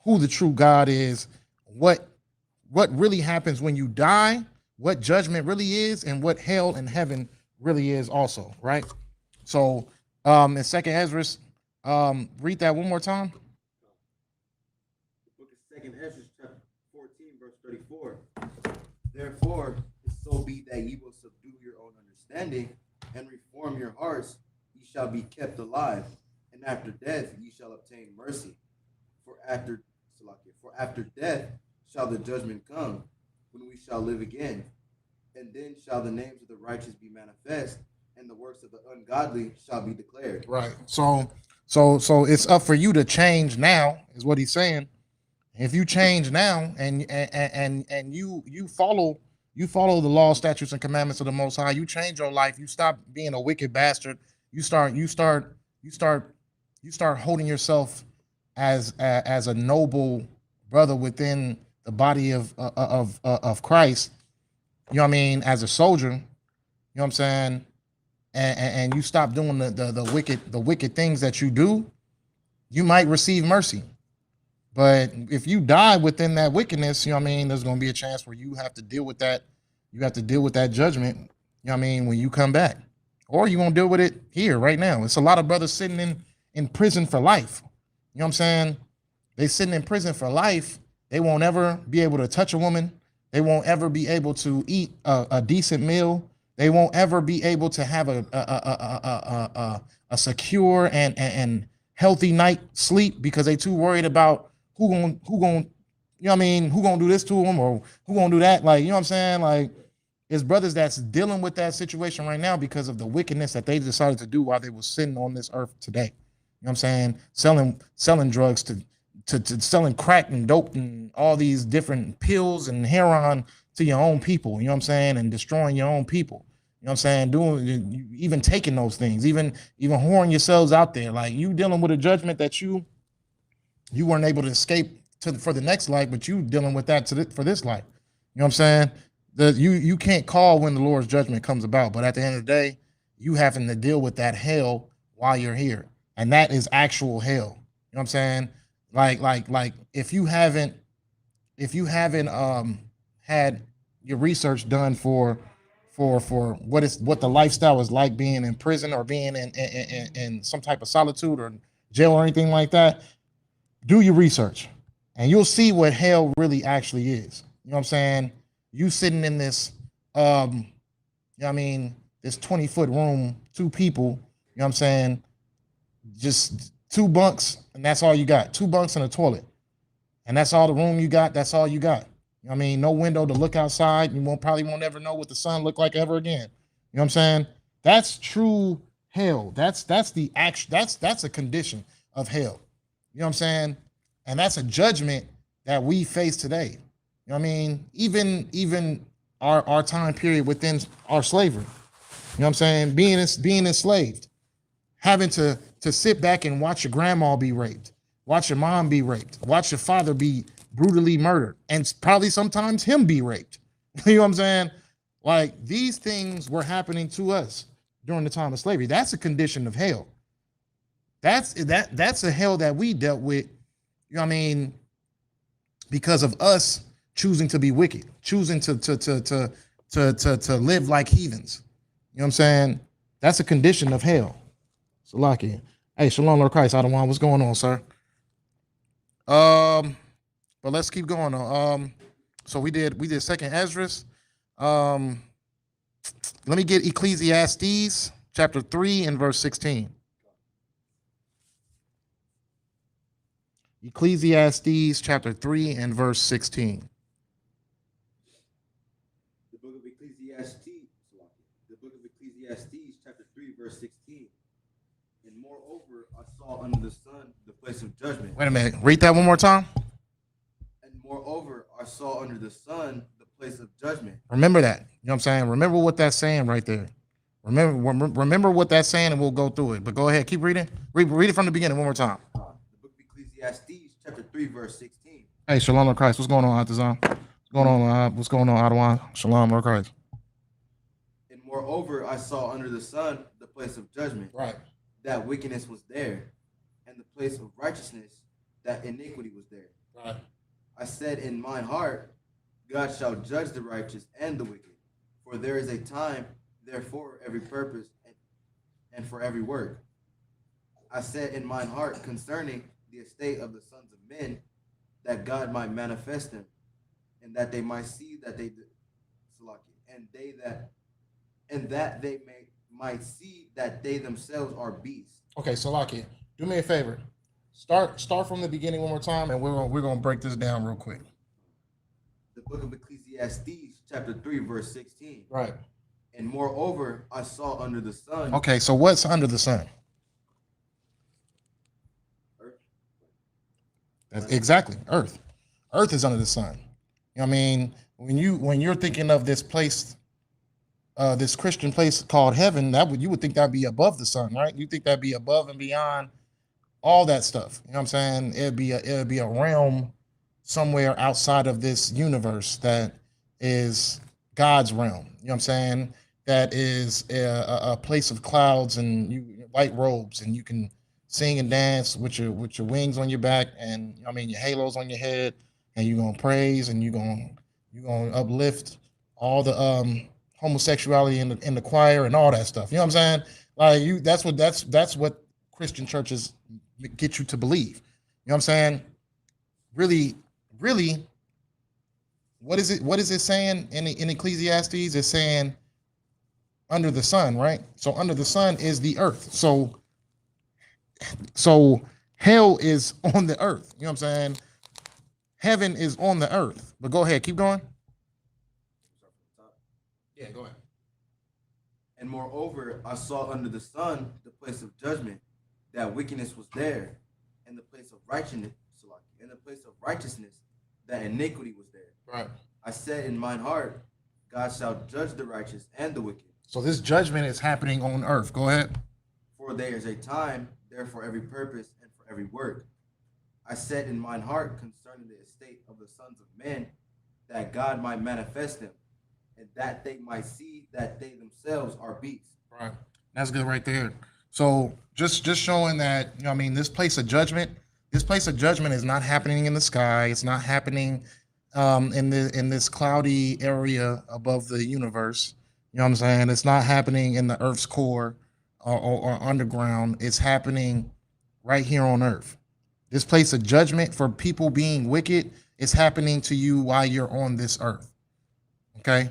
who the true God is, what really happens when you die, what judgment really is, and what hell and heaven really is also, right? So in 2nd Ezra, read that one more time. The book of 2nd Ezra, chapter 14, verse 34. Therefore, if so be that ye will subdue your own understanding and reform your hearts, ye shall be kept alive, and after death ye shall obtain mercy. For after death shall the judgment come, when we shall live again. And then shall the names of the righteous be manifest, and the works of the ungodly shall be declared. Right. So it's up for you to change now, is what he's saying. If you change now and you follow the law, statutes, and commandments of the Most High, you change your life. You stop being a wicked bastard. You start holding yourself as a noble brother within the body of Christ. You know what I mean? As a soldier, you know what I'm saying? And you stop doing the wicked things that you do, you might receive mercy. But if you die within that wickedness, you know what I mean, there's going to be a chance where you have to deal with that. You have to deal with that judgment, you know what I mean, when you come back. Or you're going to deal with it here right now. It's a lot of brothers sitting in prison for life. You know what I'm saying? They sitting in prison for life. They won't ever be able to touch a woman. They won't ever be able to eat a decent meal. They won't ever be able to have a secure and healthy night sleep because they too worried about who gonna, you know what I mean, who gonna do this to them or who gonna do that. Like, you know what I'm saying? Like, it's brothers that's dealing with that situation right now because of the wickedness that they decided to do while they were sitting on this earth today. You know what I'm saying? Selling drugs to selling crack and dope and all these different pills and heroin to your own people, you know what I'm saying? And destroying your own people. You know what I'm saying? Doing, even taking those things, even whoring yourselves out there. Like, you dealing with a judgment that you weren't able to escape for the next life, but you dealing with that for this life. You know what I'm saying? You can't call when the Lord's judgment comes about, but at the end of the day, you having to deal with that hell while you're here, and that is actual hell. You know what I'm saying? Like if you haven't had your research done for what the lifestyle is like being in prison or being in some type of solitude or jail or anything like that, do your research and you'll see what hell really actually is. You know what I'm saying? You sitting in this, you know what I mean, this 20-foot room, two people, you know what I'm saying? Just two bunks, and that's all you got. Two bunks and a toilet. And that's all the room you got. That's all you got. You know what I mean? No window to look outside. You probably won't ever know what the sun looked like ever again. You know what I'm saying? That's true hell. That's the action. That's a condition of hell. You know what I'm saying? And that's a judgment that we face today. You know what I mean? Even our time period within our slavery. You know what I'm saying? Being enslaved, having to sit back and watch your grandma be raped, watch your mom be raped, watch your father be brutally murdered, and probably sometimes him be raped. You know what I'm saying? Like these things were happening to us during the time of slavery. That's a condition of hell. That's a hell that we dealt with, you know what I mean, because of us choosing to be wicked, choosing to live like heathens. You know what I'm saying? That's a condition of hell. Salaki. Hey, Shalom Lord Christ, Adawan. What's going on, sir? But let's keep going on. So we did second Esdras. Let me get Ecclesiastes chapter 3 and verse 16. Ecclesiastes chapter 3 and verse 16. The book of Ecclesiastes, chapter 3, verse 16. And moreover, I saw under the sun the place of judgment. Wait a minute. Read that one more time. And moreover, I saw under the sun the place of judgment. Remember that. You know what I'm saying? Remember what that's saying right there. Remember what that's saying, and we'll go through it. But go ahead, keep reading. Read it from the beginning one more time. The book of Ecclesiastes, chapter 3, verse 16. Hey, Shalom Lord Christ. What's going on, Atazan? What's going on, Adawan? Shalom Lord Christ. And moreover, I saw under the sun the place of judgment. Right. That wickedness was there, and the place of righteousness, that iniquity was there. Right. I said in mine heart, God shall judge the righteous and the wicked, for there is a time, therefore, every purpose and for every work. I said in mine heart concerning the estate of the sons of men, that God might manifest them, and that they might see that they and that they might see that they themselves are beasts. Okay, Salaki, do me a favor. Start from the beginning one more time, and we're gonna break this down real quick. The book of Ecclesiastes, chapter 3, verse 16. Right. And moreover, I saw under the sun. Okay, so what's under the sun? Earth. That's exactly Earth. Earth is under the sun. You know what I mean? When you're thinking of this place, this Christian place called heaven, you would think that'd be above the sun, right? You think that'd be above and beyond all that stuff. You know what I'm saying? It'd be a realm somewhere outside of this universe that is God's realm. You know what I'm saying? That is a place of clouds and white robes, and you can sing and dance with your wings on your back, and I mean your halos on your head, and you're gonna praise and you're gonna uplift all the homosexuality in the choir and all that stuff. You know what I'm saying? Like that's what Christian churches get you to believe. You know what I'm saying? Really, what is it saying in Ecclesiastes? It's saying under the sun, right? So under the sun is the earth. So hell is on the earth. You know what I'm saying? Heaven is on the earth. But go ahead, keep going. Yeah, go ahead. And moreover, I saw under the sun the place of judgment, that wickedness was there, and the place of righteousness, that iniquity was there. Right. I said in mine heart, God shall judge the righteous and the wicked. So this judgment is happening on earth. Go ahead. For there is a time, there for every purpose and for every work. I said in mine heart concerning the estate of the sons of men, that God might manifest them, and that they might see that they themselves are beasts. Right. That's good right there. So just showing that, you know, what I mean, this place of judgment is not happening in the sky. It's not happening in this cloudy area above the universe. You know what I'm saying? It's not happening in the Earth's core or underground. It's happening right here on Earth. This place of judgment for people being wicked is happening to you while you're on this earth. Okay.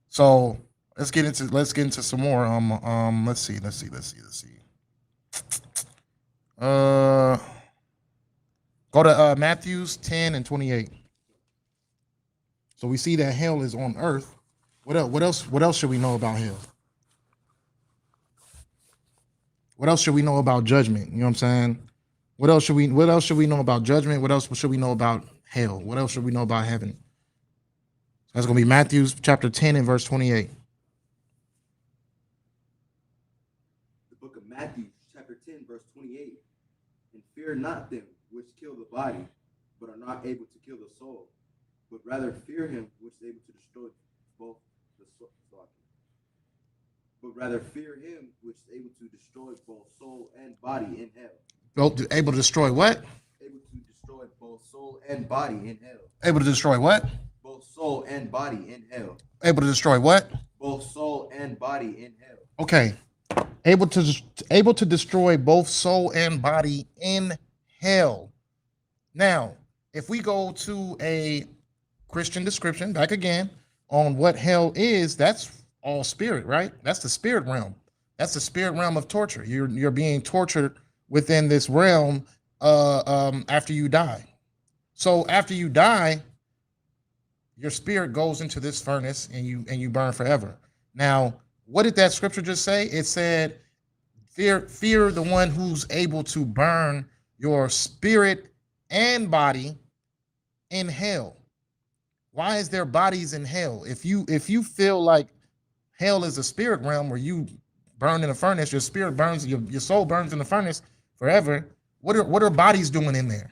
So let's get into some more. Let's see. Uh, Go to Matthews 10 and 28. So we see that hell is on earth. What else? What else should we know about hell? What else should we know about judgment? You know what I'm saying? What else should we know about judgment? What else should we know about hell? What else should we know about heaven? That's gonna be Matthew chapter 10 and verse 28. The book of Matthew, chapter 10, verse 28. And fear not them which kill the body, but are not able to kill the soul, but rather fear him which is able to destroy both the soul. But rather fear him which is able to destroy both soul and body in hell. Able to destroy what? Able to destroy both soul and body in hell. Able to destroy what? Both soul and body in hell. Able to destroy what? Both soul and body in hell. Okay. Able to destroy both soul and body in hell. Now, if we go to a Christian description back again on what hell is, that's all spirit, right? That's the spirit realm. That's the spirit realm of torture. You're being tortured within this realm after you die. So after you die, your spirit goes into this furnace and you burn forever. Now, what did that scripture just say? It said, fear the one who's able to burn your spirit and body in hell. Why is there bodies in hell? If you feel like hell is a spirit realm where you burn in a furnace, your spirit burns, your soul burns in the furnace forever. What are bodies doing in there?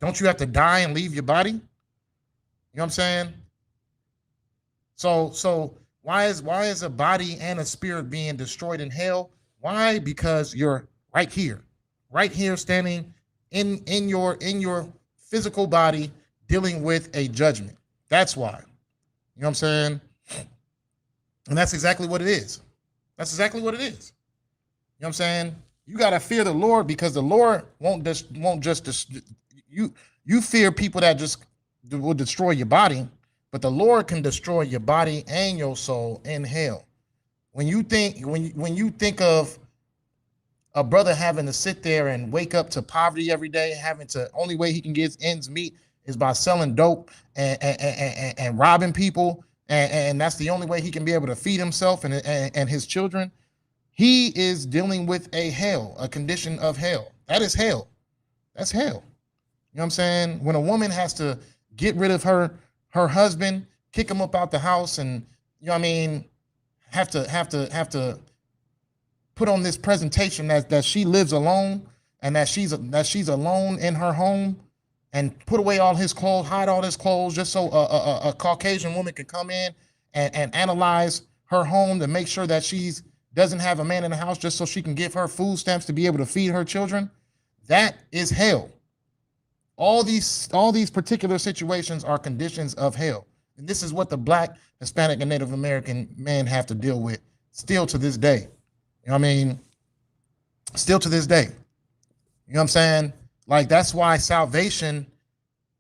Don't you have to die and leave your body? You know what I'm saying? So why is a body and a spirit being destroyed in hell? Why? Because you're right here standing in your physical body dealing with a judgment. That's why. You know what I'm saying? And that's exactly what it is. That's exactly what it is. You know what I'm saying? You got to fear the Lord because the Lord won't just you fear people that just will destroy your body, but the Lord can destroy your body and your soul in hell. When you think of a brother having to sit there and wake up to poverty every day, only way he can get ends meet is by selling dope and robbing people, and that's the only way he can be able to feed himself and his children. He is dealing with a condition of hell. That is hell. That's hell. You know what I'm saying? When a woman has to get rid of her husband, kick him up out the house, and you know what I mean, have to put on this presentation that she lives alone and that she's alone in her home, and put away all his clothes, hide all his clothes, just so a Caucasian woman can come in and analyze her home to make sure that she's doesn't have a man in the house, just so she can give her food stamps to be able to feed her children. That is hell. All these particular situations are conditions of hell. And this is what the Black, Hispanic, and Native American men have to deal with still to this day. You know what I mean? Still to this day. You know what I'm saying? Like, that's why salvation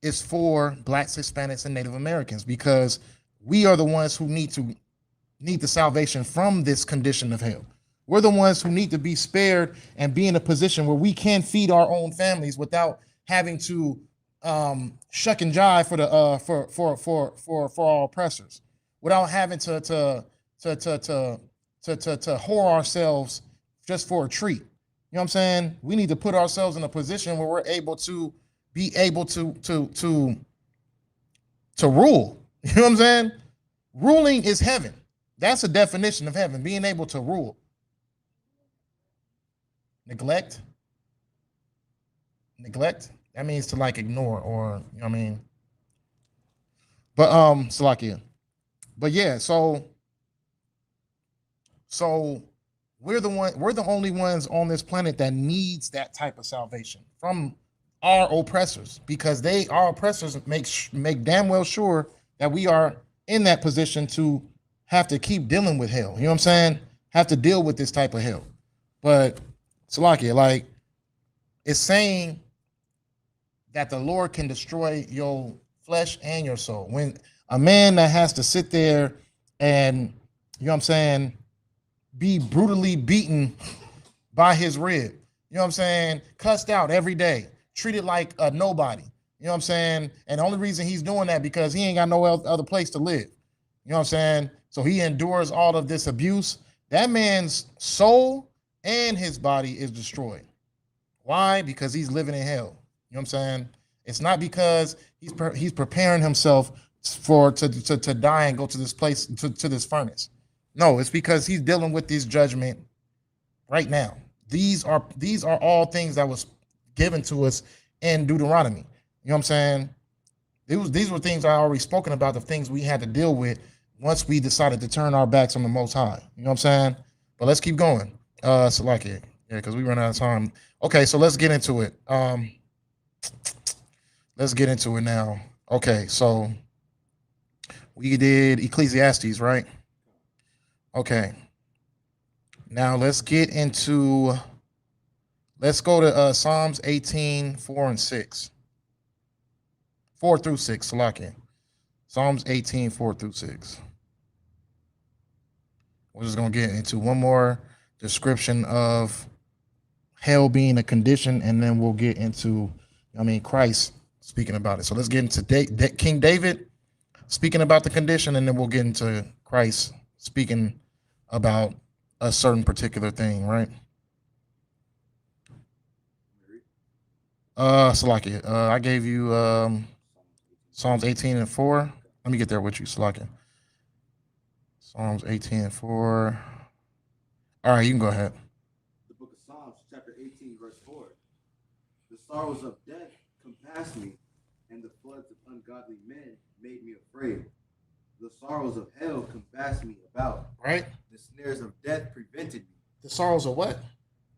is for Blacks, Hispanics, and Native Americans, because we are the ones who need the salvation from this condition of hell. We're the ones who need to be spared and be in a position where we can feed our own families without having to shuck and jive for our oppressors, without having to whore ourselves just for a treat. You know what I'm saying? We need to put ourselves in a position where we're able to rule. You know what I'm saying? Ruling is heaven. That's a definition of heaven, being able to rule. Neglect, that means to like ignore, or you know what I mean? But Salakia. But yeah, so we're the only ones on this planet that needs that type of salvation from our oppressors, because our oppressors make damn well sure that we are in that position to have to keep dealing with hell. You know what I'm saying? Have to deal with this type of hell. But Salakia, like, it's saying that the Lord can destroy your flesh and your soul. When a man that has to sit there and, you know what I'm saying, be brutally beaten by his rib, you know what I'm saying, cussed out every day, treated like a nobody, you know what I'm saying, and the only reason he's doing that because he ain't got no other place to live, you know what I'm saying, so he endures all of this abuse. That man's soul and his body is destroyed. Why? Because he's living in hell. You know what I'm saying? It's not because he's preparing himself to die and go to this place, to this furnace. No, it's because he's dealing with this judgment right now. These are all things that was given to us in Deuteronomy. You know what I'm saying? These were things I already spoken about, the things we had to deal with once we decided to turn our backs on the Most High. You know what I'm saying? But let's keep going. So like it, yeah, because we run out of time. Okay, so let's get into it. Let's get into it now. Okay, so we did Ecclesiastes, right? Okay. Now let's go to Psalms 18, 4 and 6. 4 through 6, Salakia. Psalms 18, 4 through 6. We're just going to get into one more description of hell being a condition, and then we'll get into, Christ speaking about it. So let's get into King David speaking about the condition, and then we'll get into Christ speaking about a certain particular thing, right? Salakia, I gave you Psalms 18 and 4. Let me get there with you, Salakia. Psalms 18 and 4. All right, you can go ahead. The book of Psalms, chapter 18, verse 4. The sorrows of death compassed me, and the floods of ungodly men made me afraid. The sorrows of hell compassed me about. Right? The snares of death prevented me. The sorrows of what?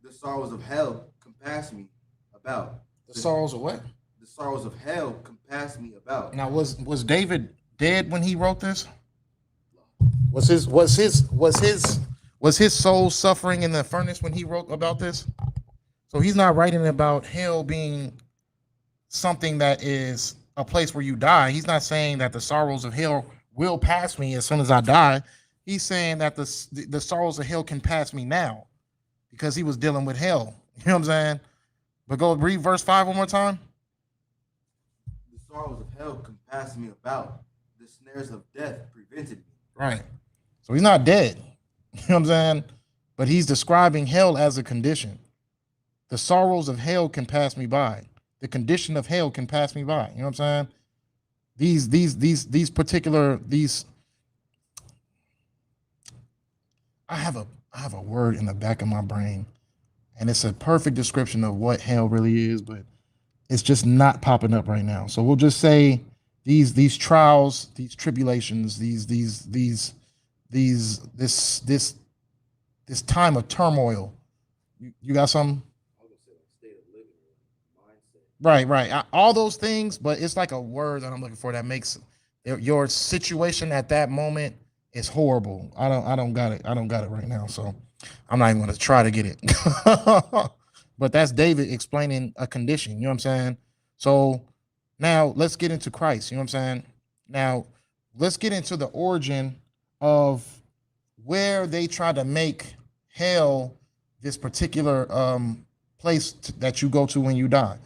The sorrows of hell compassed me about. The sorrows of what? The sorrows of hell compassed me about. Now, was David dead when he wrote this? Was his soul suffering in the furnace when he wrote about this? So he's not writing about hell being something that is a place where you die. He's not saying that the sorrows of hell will pass me as soon as I die. He's saying that the sorrows of hell can pass me now because he was dealing with hell. You know what I'm saying? But go read verse 5 one more time. The sorrows of hell compassed me about. The snares of death prevented me. Right. So he's not dead. You know what I'm saying? But he's describing hell as a condition. The sorrows of hell can pass me by. The condition of hell can pass me by. You know what I'm saying? These particular I have a word in the back of my brain, and it's a perfect description of what hell really is, but it's just not popping up right now. So we'll just say these trials, these tribulations, this time of turmoil. You got something? Right. All those things, but it's like a word that I'm looking for that makes your situation at that moment is horrible. I don't got it. I don't got it right now, so I'm not even going to try to get it. But that's David explaining a condition. You know what I'm saying? So now let's get into Christ. You know what I'm saying? Now let's get into the origin of where they try to make hell this particular place that you go to when you die.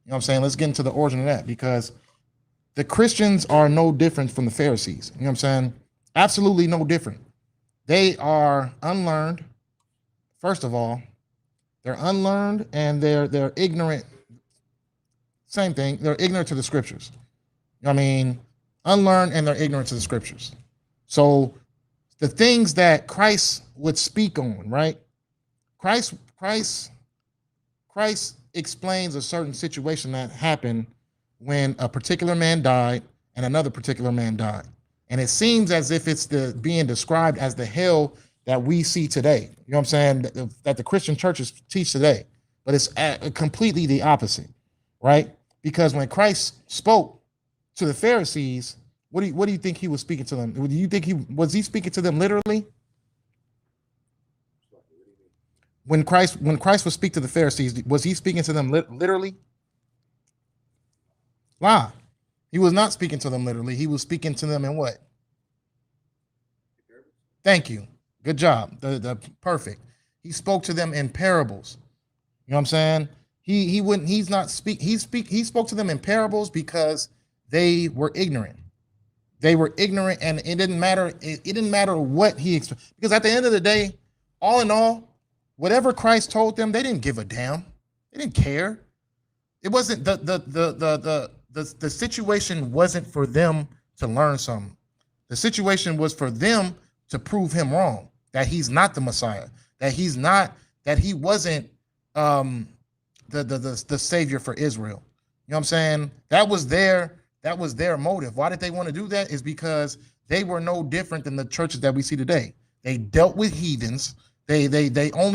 You know what I'm saying? Let's get into the origin of that, because the Christians are no different from the Pharisees. You know what I'm saying? Absolutely no different. They are unlearned. First of all, they're unlearned and they're ignorant. Same thing. They're ignorant to the scriptures. You know what I mean? Unlearned and they're ignorant to the scriptures. So the things that Christ would speak on, right? Christ explains a certain situation that happened when a particular man died and another particular man died. And it seems as if it's being described as the hell that we see today. You know what I'm saying? That the Christian churches teach today. But it's completely the opposite, right? Because when Christ spoke to the Pharisees, what do you think he was speaking to them? Do you think he was speaking to them literally? When Christ would speak to the Pharisees, was he speaking to them literally? Lie. He was not speaking to them literally. He was speaking to them in what? Thank you. Good job. The perfect. He spoke to them in parables. You know what I'm saying? He wouldn't. He's not speak. He spoke to them in parables because they were ignorant. They were ignorant, and it didn't matter. It didn't matter what he because at the end of the day, all in all, whatever Christ told them, they didn't give a damn. They didn't care. It wasn't the situation wasn't for them to learn something. The situation was for them to prove him wrong, that he's not the Messiah, that he wasn't the savior for Israel. You know what I'm saying? That was their motive. Why did they want to do that? Is because they were no different than the churches that we see today. They dealt with heathens. They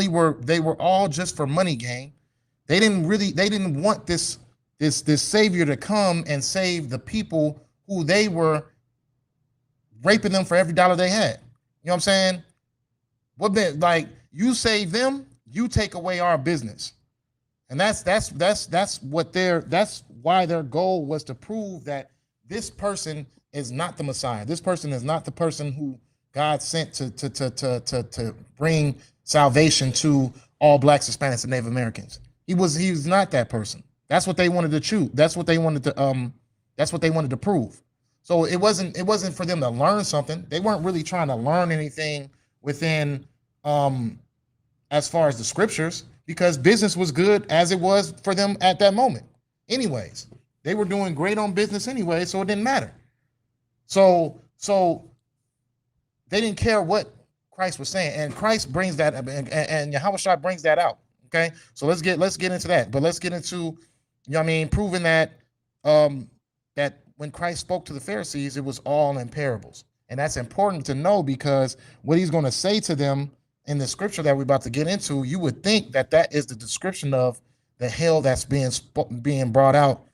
were all just for money gain. They didn't want this savior to come and save the people who they were raping them for every dollar they had. You know what I'm saying? What been like you save them, you take away our business. And that's why their goal was to prove that this person is not the Messiah. This person is not the person who God sent to bring salvation to all blacks, Hispanics, and Native Americans. He was not that person. That's what they wanted to choose. That's what they wanted to prove. So it wasn't for them to learn something. They weren't really trying to learn anything within as far as the scriptures, because business was good as it was for them at that moment. Anyways, they were doing great on business anyway, so it didn't matter. So they didn't care what Christ was saying, and Christ brings that, and Yahushua brings that out. Okay, so let's get into that, but let's get into, you know what I mean, proving that that when Christ spoke to the Pharisees, it was all in parables, and that's important to know, because what he's going to say to them in the scripture that we're about to get into, you would think that is the description of the hell that's being brought out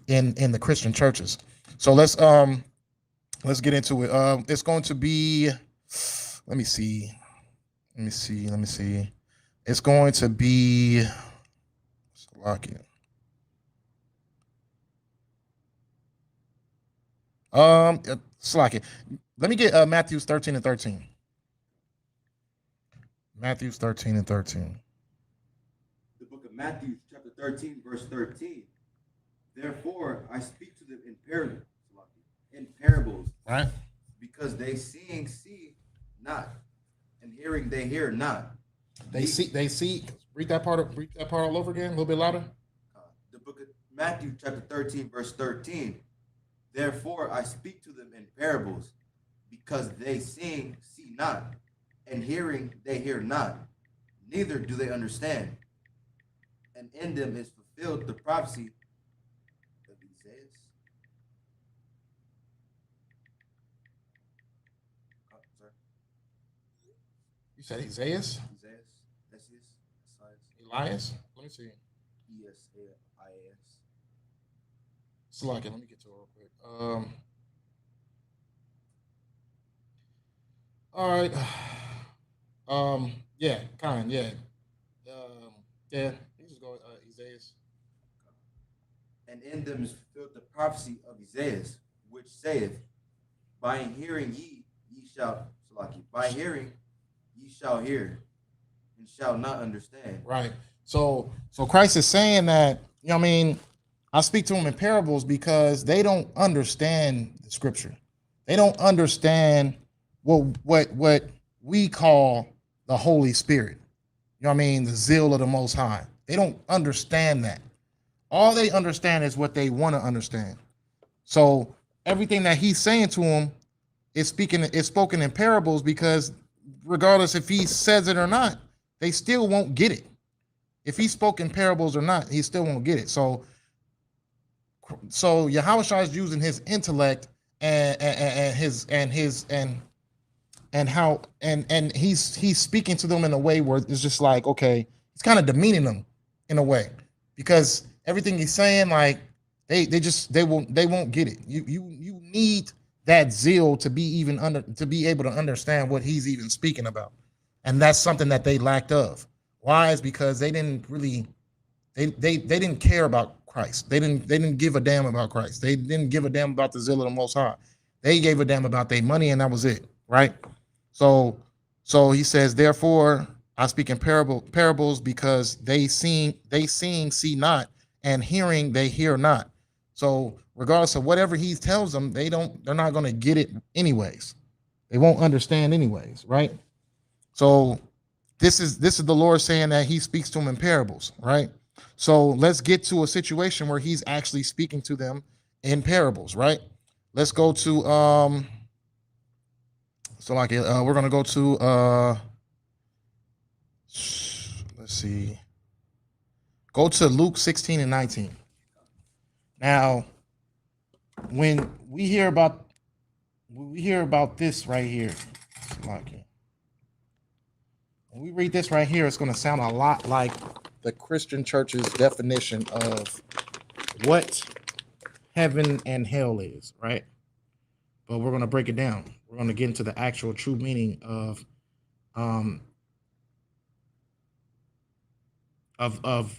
in the Christian churches. So let's get into it. It's going to be, let me see. It's going to be Slovakia. Slovakia. Let me get Matthew 13 and 13. Matthew 13 and 13. The book of Matthew, chapter 13, verse 13. Therefore, I speak to them in parables, right? Because they seeing see not, and hearing they hear not. They see. Read that part all over again, a little bit louder. The book of Matthew, chapter 13, verse 13. Therefore, I speak to them in parables, because they seeing see not, and hearing they hear not, neither do they understand. And in them is fulfilled the prophecy of Isaiah. You said Isaiah? Elias? Let me see. E-S-A-I-A-S. Slovakia, let me get to it real quick. All right. Yeah, yeah. Yeah, you just go with Isaiah. And in them is fulfilled the prophecy of Isaiah, which saith, by hearing ye shall, by hearing ye shall hear, and shall not understand. Right. So Christ is saying that, you know what I mean, I speak to them in parables because they don't understand the scripture. They don't understand what we call the Holy Spirit. You know what I mean? The zeal of the Most High. They don't understand that. All they understand is what they want to understand. So everything that he's saying to them is spoken in parables, because regardless if he says it or not, they still won't get it. If he spoke in parables or not, he still won't get it. So Yahushua is using his intellect and how and he's speaking to them in a way where it's just like, okay, he's kind of demeaning them in a way, because everything he's saying, like, they won't get it. You need that zeal to be even under to be able to understand what he's even speaking about, and that's something that they lacked of. Why? Is because they didn't really they didn't care about Christ. They didn't give a damn about Christ. They didn't give a damn about the zeal of the Most High. They gave a damn about their money, and that was it, right? So so he says, therefore I speak in parables, because they seeing see not, and hearing they hear not. So regardless of whatever he tells them, they're not going to get it anyways. They won't understand anyways, right? So this is the Lord saying that he speaks to them in parables, right? So let's get to a situation where he's actually speaking to them in parables, right? Let's go to we're gonna go to let's see, go to Luke 16 and 19. Now, when we hear about this right here, when we read this right here, it's going to sound a lot like the Christian church's definition of what heaven and hell is, right? But we're going to break it down. We're going to get into the actual true meaning of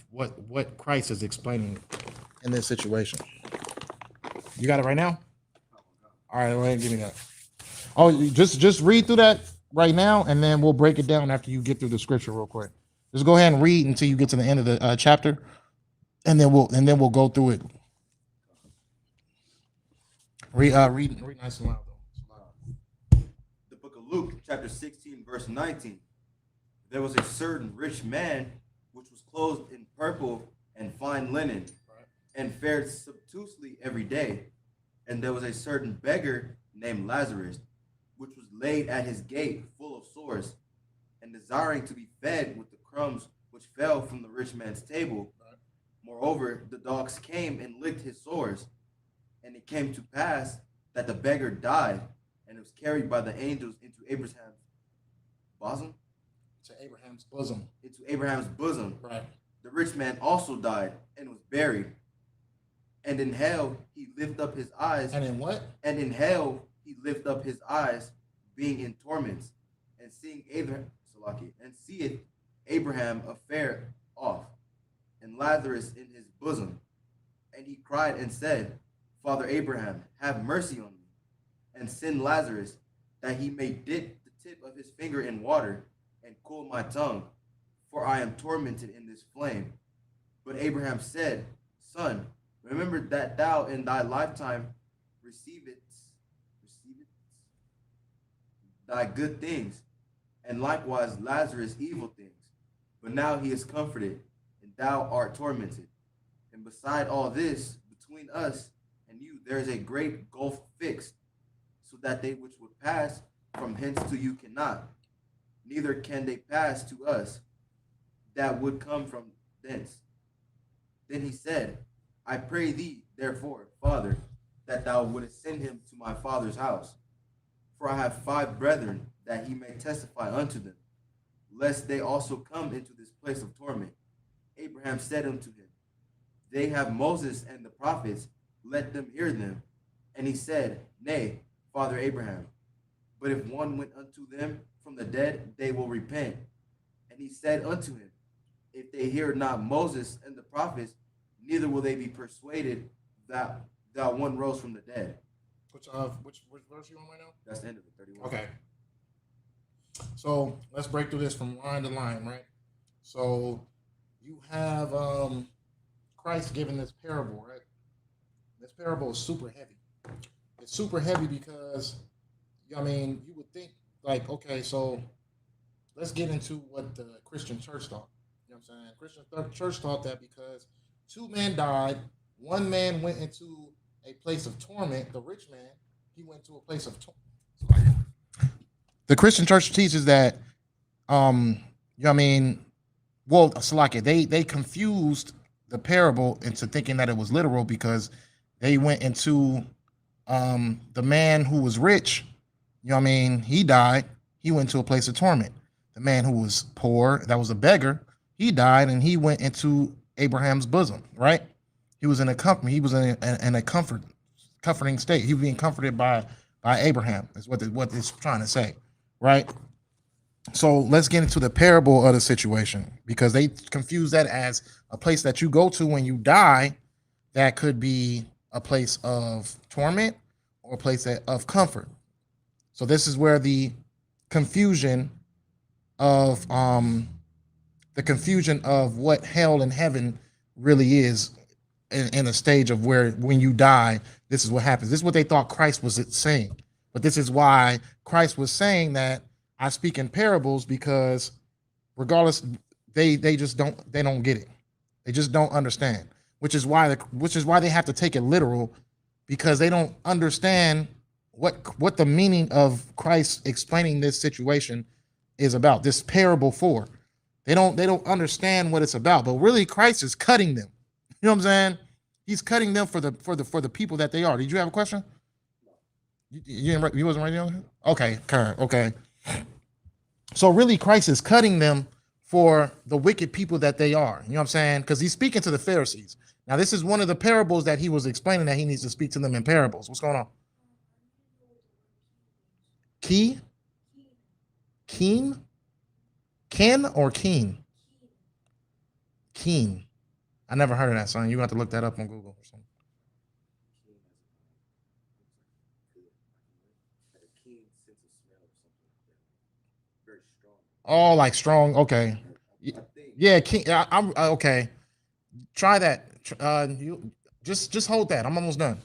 what Christ is explaining in this situation. You got it right now? All right, go ahead and give me that. Oh, you just read through that right now, and then we'll break it down after you get through the scripture real quick. Just go ahead and read until you get to the end of the chapter, and then we'll go through it. Read nice and loud though. The book of Luke, chapter 16, verse 19. There was a certain rich man which was clothed in purple and fine linen, and fared sumptuously every day. And there was a certain beggar named Lazarus, which was laid at his gate full of sores, and desiring to be fed with the crumbs which fell from the rich man's table. Moreover, the dogs came and licked his sores. And it came to pass that the beggar died, and was carried by the angels into Abraham's bosom. To Abraham's bosom. Into Abraham's bosom. Right. The rich man also died and was buried. And in hell he lift up his eyes. And in what? And in hell he lift up his eyes, being in torments, and seeing Abraham, and seeth Abraham afar off, and Lazarus in his bosom. And he cried and said, Father Abraham, have mercy on me, and send Lazarus, that he may dip the tip of his finger in water, and cool my tongue, for I am tormented in this flame. But Abraham said, Son, remember that thou in thy lifetime receivest thy good things, and likewise Lazarus evil things. But now he is comforted, and thou art tormented. And beside all this, between us and you, there is a great gulf fixed, so that they which would pass from hence to you cannot, neither can they pass to us that would come from thence. Then he said, I pray thee, therefore, Father, that thou wouldest send him to my father's house. For I have 5 brethren, that he may testify unto them, lest they also come into this place of torment. Abraham said unto him, They have Moses and the prophets, let them hear them. And he said, Nay, Father Abraham, but if one went unto them from the dead, they will repent. And he said unto him, If they hear not Moses and the prophets, neither will they be persuaded that one rose from the dead. Which verse you on right now? That's the end of it, 31. Okay. So let's break through this from line to line, right? So you have Christ giving this parable, right? This parable is super heavy. It's super heavy because, I mean, you would think, like, okay, so let's get into what the Christian church thought. You know what I'm saying? Christian church thought that because 2 men died, 1 man went into a place of torment, the rich man, he went to a place of torment. The Christian church teaches that, you know what I mean, well, Salaki, they confused the parable into thinking that it was literal because they went into The man who was rich, you know what I mean, he died. He went to a place of torment. The man who was poor, that was a beggar, he died and he went into Abraham's bosom, right? He was in a comfort, he was in a comforting state. He was being comforted by Abraham, is what it's trying to say, right? So let's get into the parable of the situation because they confuse that as a place that you go to when you die. That could be a place of torment or a place of comfort. So this is where the confusion of what hell and heaven really is in a stage of where when you die, this is what happens. This is what they thought Christ was saying. But this is why Christ was saying that I speak in parables because regardless, they don't get it. They just don't understand, which is why they have to take it literal because they don't understand what the meaning of Christ explaining this situation is about. This parable for. They don't understand what it's about, but really Christ is cutting them. You know what I'm saying? He's cutting them for the people that they are. Did you have a question? You wasn't ready on it? Okay. So really Christ is cutting them for the wicked people that they are. You know what I'm saying? Because he's speaking to the Pharisees. Now, this is one of the parables that he was explaining that he needs to speak to them in parables. What's going on? Key? Keen? Ken or Keen? Keen. I never heard of that, son. You have to look that up on Google or something. Oh, like strong. Okay. Yeah, King. I'm okay. Try that. You just hold that. I'm almost done.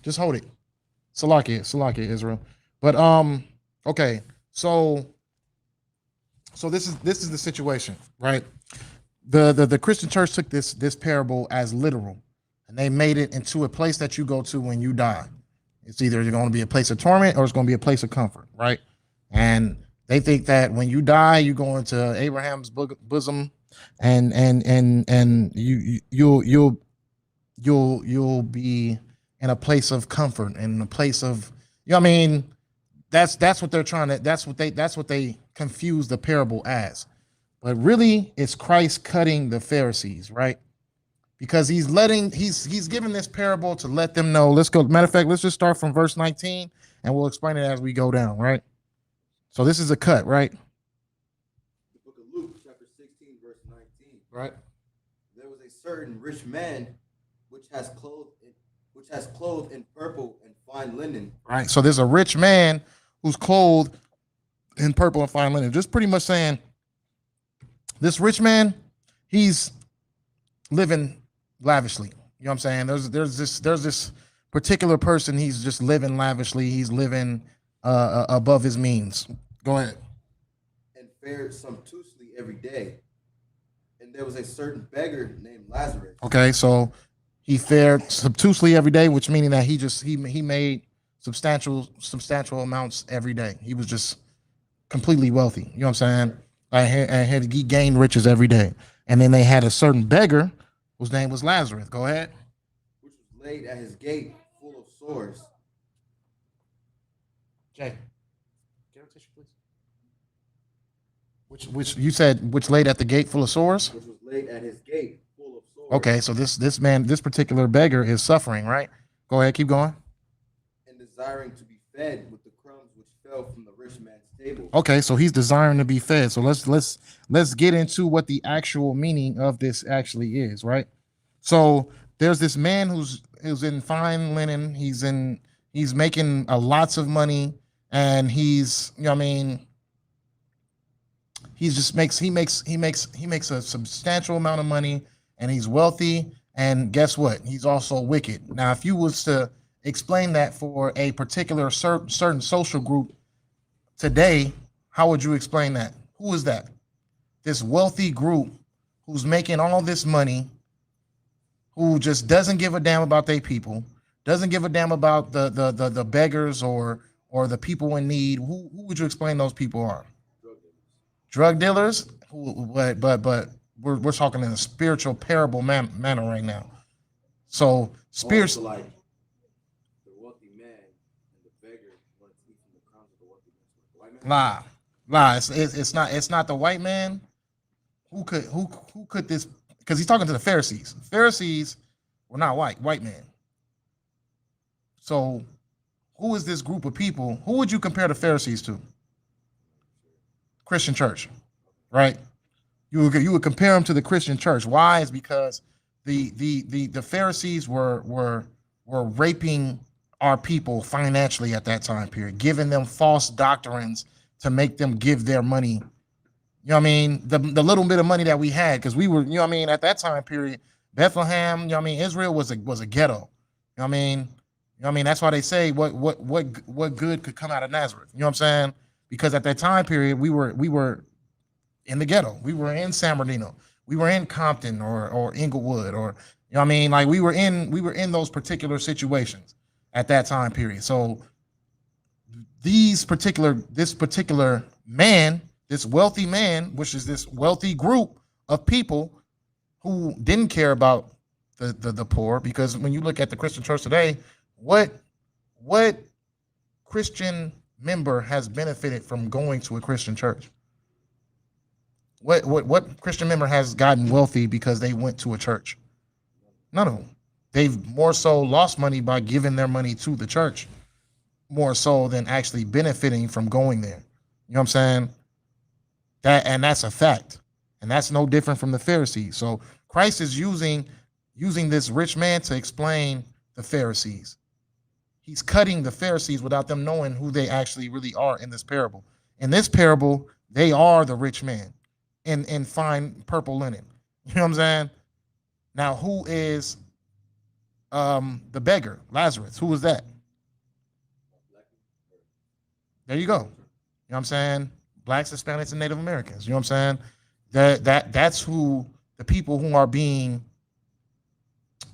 Just hold it. Salakia, Israel. But okay. So this is the situation, right? The Christian church took this parable as literal, and they made it into a place that you go to when you die. It's either going to be a place of torment or it's going to be a place of comfort, right? And they think that when you die, you go into Abraham's bosom, and you'll be in a place of comfort and a place of, you know what I mean. That's what they're trying to. That's what they confuse the parable as. But really, it's Christ cutting the Pharisees, right? Because he's giving this parable to let them know. Let's go. Matter of fact, let's just start from verse 19, and we'll explain it as we go down, right? So this is a cut, right? The book of Luke, chapter 16, verse 19. Right. There was a certain rich man which has clothed in purple and fine linen. Right. So there's a rich man who's clothed in purple and fine linen. Just pretty much saying this rich man, he's living lavishly. You know what I'm saying? There's this particular person, he's just living lavishly. He's living above his means. Go ahead. And fared sumptuously every day. And there was a certain beggar named Lazarus. Okay, so he fared sumptuously every day, which meaning that he made substantial amounts every day. He was just completely wealthy. You know what I'm saying? He gained riches every day. And then they had a certain beggar whose name was Lazarus. Go ahead. Which was laid at his gate full of sores. Jay, get a tissue, please. Which you said, which laid at the gate full of sores? Which was laid at his gate full of sores. Okay, so this particular beggar is suffering, right? Go ahead, keep going. And desiring to be fed with the crumbs which fell from the rich man's table. Okay, so he's desiring to be fed. So let's get into what the actual meaning of this actually is, right? So there's this man who's in fine linen. He's making lots of money, and he's, you know what I mean, he makes a substantial amount of money, and he's wealthy, and guess what? He's also wicked. Now, if you was to explain that for a particular certain social group today, how would you explain that? Who is that? This wealthy group who's making all this money, who just doesn't give a damn about their people, doesn't give a damn about the beggars or the people in need. Who would you explain those people are? Drug dealers. But we're talking in a spiritual parable manner right now. So spiritual, like the wealthy Lie. It's not the white man who could this, because he's talking to the Pharisees. Pharisees were not white men. So who is this group of people? Who would you compare the Pharisees to? Christian church, right? You would compare them to the Christian church. Why? Is because the Pharisees were raping our people financially at that time period, giving them false doctrines to make them give their money. You know what I mean? The little bit of money that we had, because we were, you know what I mean, at that time period, Bethlehem, you know what I mean, Israel was a ghetto. You know what I mean? You know what I mean? That's why they say what good could come out of Nazareth. You know what I'm saying? Because at that time period, we were in the ghetto. We were in San Bernardino. We were in Compton or Inglewood, or you know what I mean? Like we were in those particular situations at that time period. So this particular man, this wealthy man, which is this wealthy group of people who didn't care about the poor, because when you look at the Christian church today, what Christian member has benefited from going to a Christian church? What Christian member has gotten wealthy because they went to a church? None of them. They've more so lost money by giving their money to the church, more so than actually benefiting from going there. You know what I'm saying? That's a fact. And that's no different from the Pharisees. So Christ is using this rich man to explain the Pharisees. He's cutting the Pharisees without them knowing who they actually really are in this parable. In this parable, they are the rich man in fine purple linen. You know what I'm saying? Now, who is the beggar? Lazarus. Who was that? There you go. You know what I'm saying? Blacks, Hispanics, and Native Americans. You know what I'm saying? That's who the people who are being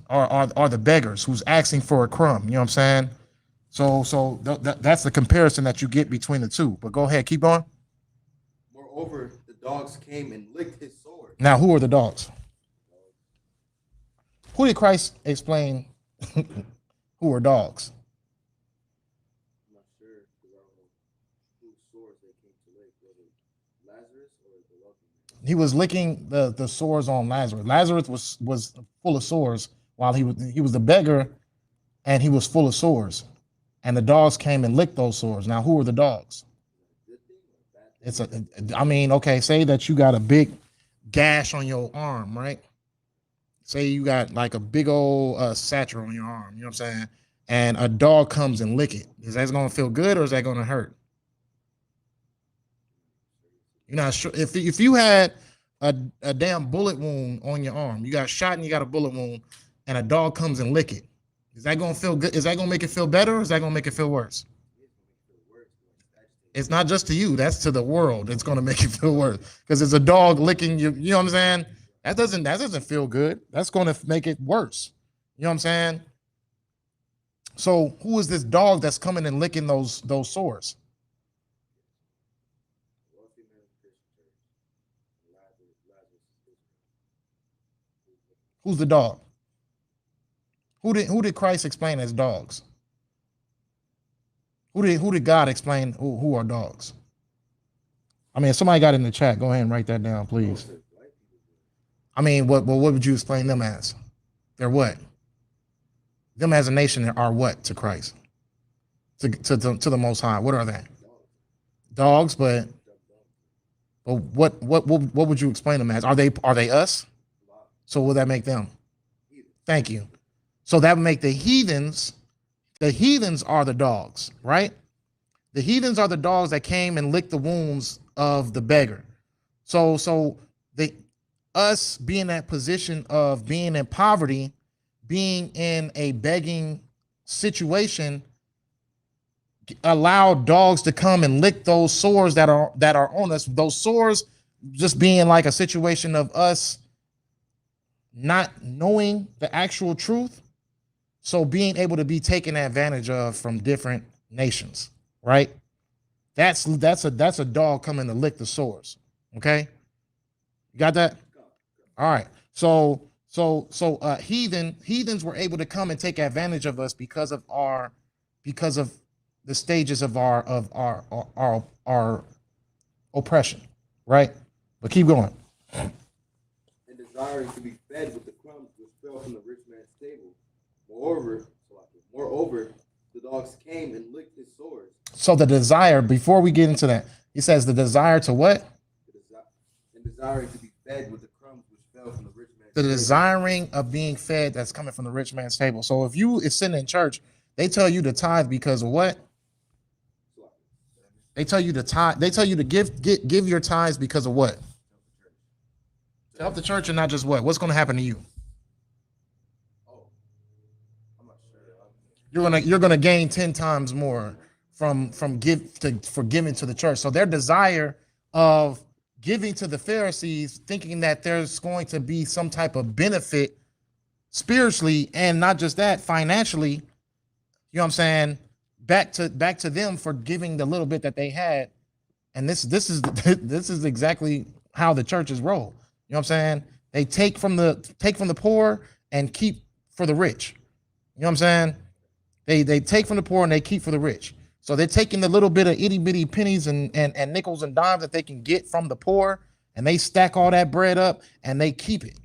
are the beggars who's asking for a crumb. You know what I'm saying? So that's the comparison that you get between the two. But go ahead, keep going. Moreover, the dogs came and licked his sword. Now, who are the dogs? Who did Christ explain who are dogs? I'm not sure because I don't know whose swords they came to lick. Was it Lazarus or the wealthy man? He was licking the sores on Lazarus. Lazarus was full of sores while he was the beggar, and he was full of sores. And the dogs came and licked those sores. Now, who are the dogs? Okay, say that you got a big gash on your arm, right? Say you got like a big old satchel on your arm, you know what I'm saying? And a dog comes and lick it. Is that going to feel good or is that going to hurt? You're not sure. If you had a damn bullet wound on your arm, you got shot and you got a bullet wound, and a dog comes and lick it, is that going to feel good? Is that going to make it feel better or is that going to make it feel worse? It's not just to you. That's to the world. It's going to make it feel worse because it's a dog licking you. You know what I'm saying? That doesn't feel good. That's going to make it worse. You know what I'm saying? So who is this dog that's coming and licking those sores? Who's the dog? Who did Christ explain as dogs? Who did God explain who are dogs? I mean, if somebody got it in the chat, go ahead and write that down, please. I mean, what would you explain them as? They're what? Them as a nation are what to Christ? To the Most High. What are they? Dogs, but what would you explain them as? Are they us? So will that make them? Thank you. So that would make the heathens. The heathens are the dogs, right? The heathens are the dogs that came and licked the wounds of the beggar. So us being in that position of being in poverty, being in a begging situation, allow dogs to come and lick those sores that are on us. Those sores just being like a situation of us not knowing the actual truth. So being able to be taken advantage of from different nations, right? That's a dog coming to lick the sores. Okay, you got that? All right. So heathens were able to come and take advantage of us because of the stages of our oppression, right? But keep going. And desiring to be fed with the crumbs which fell from the rich man's table. Moreover, the dogs came and licked his sores. So the desire, before we get into that, he says the desire to what? And desiring to be fed with the crumbs which fell from the rich man's The table. desiring of being fed that's coming from the rich man's table. So if you is sitting in church, they tell you to tithe because of what? They tell you to tithe. They tell you to give your tithes because of what? To help the church, and not just what? What's going to happen to you? Oh, I'm not sure. You're gonna gain 10 times more for giving to the church. So their desire of giving to the Pharisees, thinking that there's going to be some type of benefit spiritually, and not just that, financially, you know what I'm saying, back to them for giving the little bit that they had. And this is exactly how the churches roll. You know what I'm saying? They take from the poor and keep for the rich. You know what I'm saying? They take from the poor and they keep for the rich. So they're taking the little bit of itty bitty pennies and nickels and dimes that they can get from the poor, and they stack all that bread up and they keep it.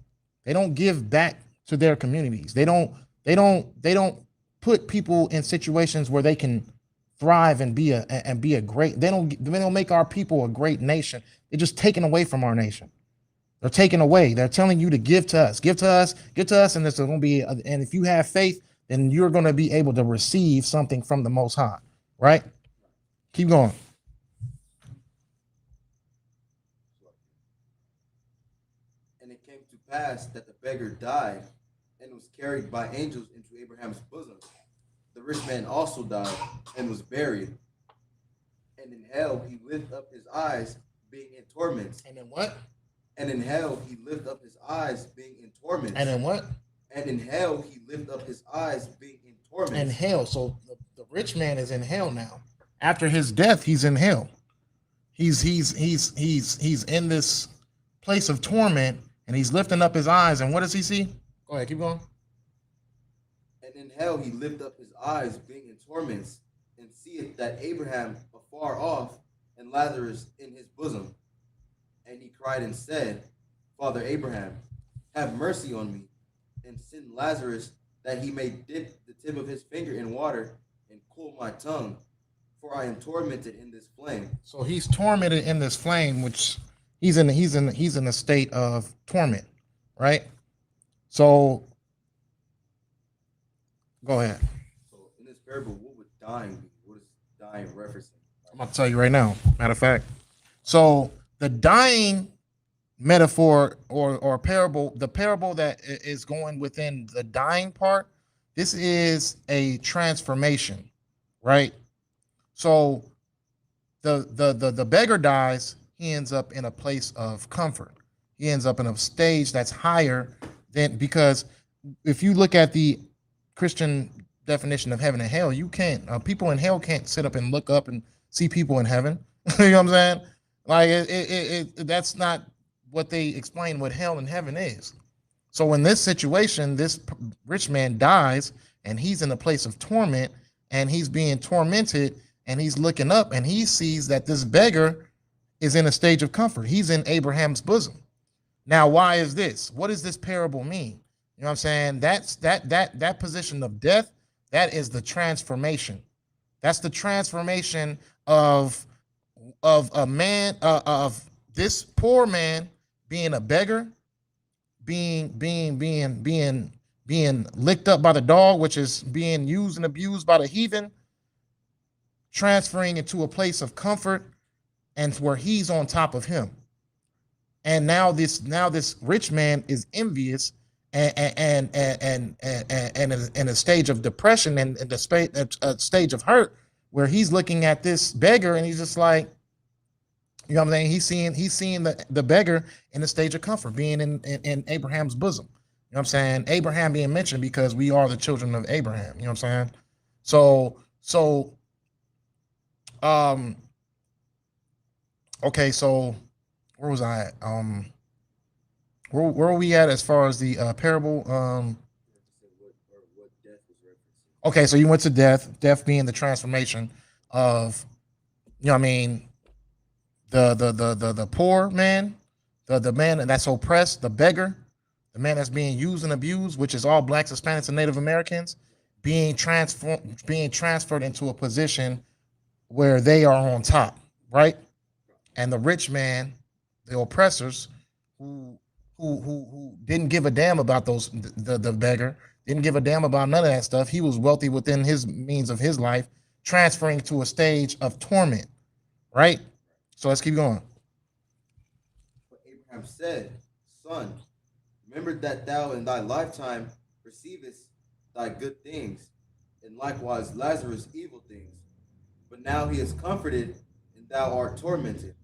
They don't give back to their communities. They don't put people in situations where they can thrive and be a great. They don't make our people a great nation. They're just taking away from our nation. They're taking away. They're telling you to give to us, give to us, and this is going to be. And if you have faith, then you're going to be able to receive something from the Most High. Right? Keep going. And it came to pass that the beggar died and was carried by angels into Abraham's bosom. The rich man also died and was buried. And in hell he lifted up his eyes, being in torments. And then what? And in hell he lifted up his eyes, being in torments. And then what? And in hell he lifted up his eyes, being in torments. And hell. So the rich man is in hell now. After his death, he's in hell. He's in this place of torment, and he's lifting up his eyes. And what does he see? Go ahead, keep going. And in hell he lifted up his eyes, being in torments, and seeth that Abraham afar off, and Lazarus in his bosom. And he cried and said, Father Abraham, have mercy on me, and send Lazarus that he may dip the tip of his finger in water and cool my tongue, for I am tormented in this flame. So he's tormented in this flame, which he's in a state of torment, right? So go ahead. So in this parable, what would dying be? What is dying referencing? I'm going to tell you right now. Matter of fact, so the dying metaphor or parable, the parable that is going within the dying part, this is a transformation, right? So the beggar dies, he ends up in a place of comfort. He ends up in a stage that's higher than, because if you look at the Christian definition of heaven and hell, you can't, people in hell can't sit up and look up and see people in heaven. You know what I'm saying? Like that's not what they explain what hell and heaven is. So in this situation, this rich man dies and he's in a place of torment and he's being tormented, and he's looking up and he sees that this beggar is in a stage of comfort. He's in Abraham's bosom. Now, why is this? What does this parable mean? You know what I'm saying? That's that position of death, that is the transformation. That's the transformation of a man, of this poor man being a beggar, being licked up by the dog, which is being used and abused by the heathen, transferring into a place of comfort and where he's on top of him. And now this rich man is envious and in a stage of depression and a stage of hurt, where he's looking at this beggar and he's just like, you know what I'm saying? He's seeing the beggar in a stage of comfort, being in Abraham's bosom. You know what I'm saying? Abraham being mentioned because we are the children of Abraham. You know what I'm saying? So okay, so where was I at? Where are we at as far as the parable? Okay, so you went to death being the transformation. of, you know what I mean, the poor man, the man that's oppressed, the beggar, the man that's being used and abused, which is all blacks, Hispanics, and Native Americans, being transferred into a position where they are on top, right? And the rich man, the oppressors, who who didn't give a damn about the beggar, didn't give a damn about none of that stuff. He was wealthy within his means of his life, transferring to a stage of torment, right? So let's keep going. But Abraham said, Son, remember that thou in thy lifetime receivest thy good things, and likewise Lazarus evil things. But now he is comforted, and thou art tormented.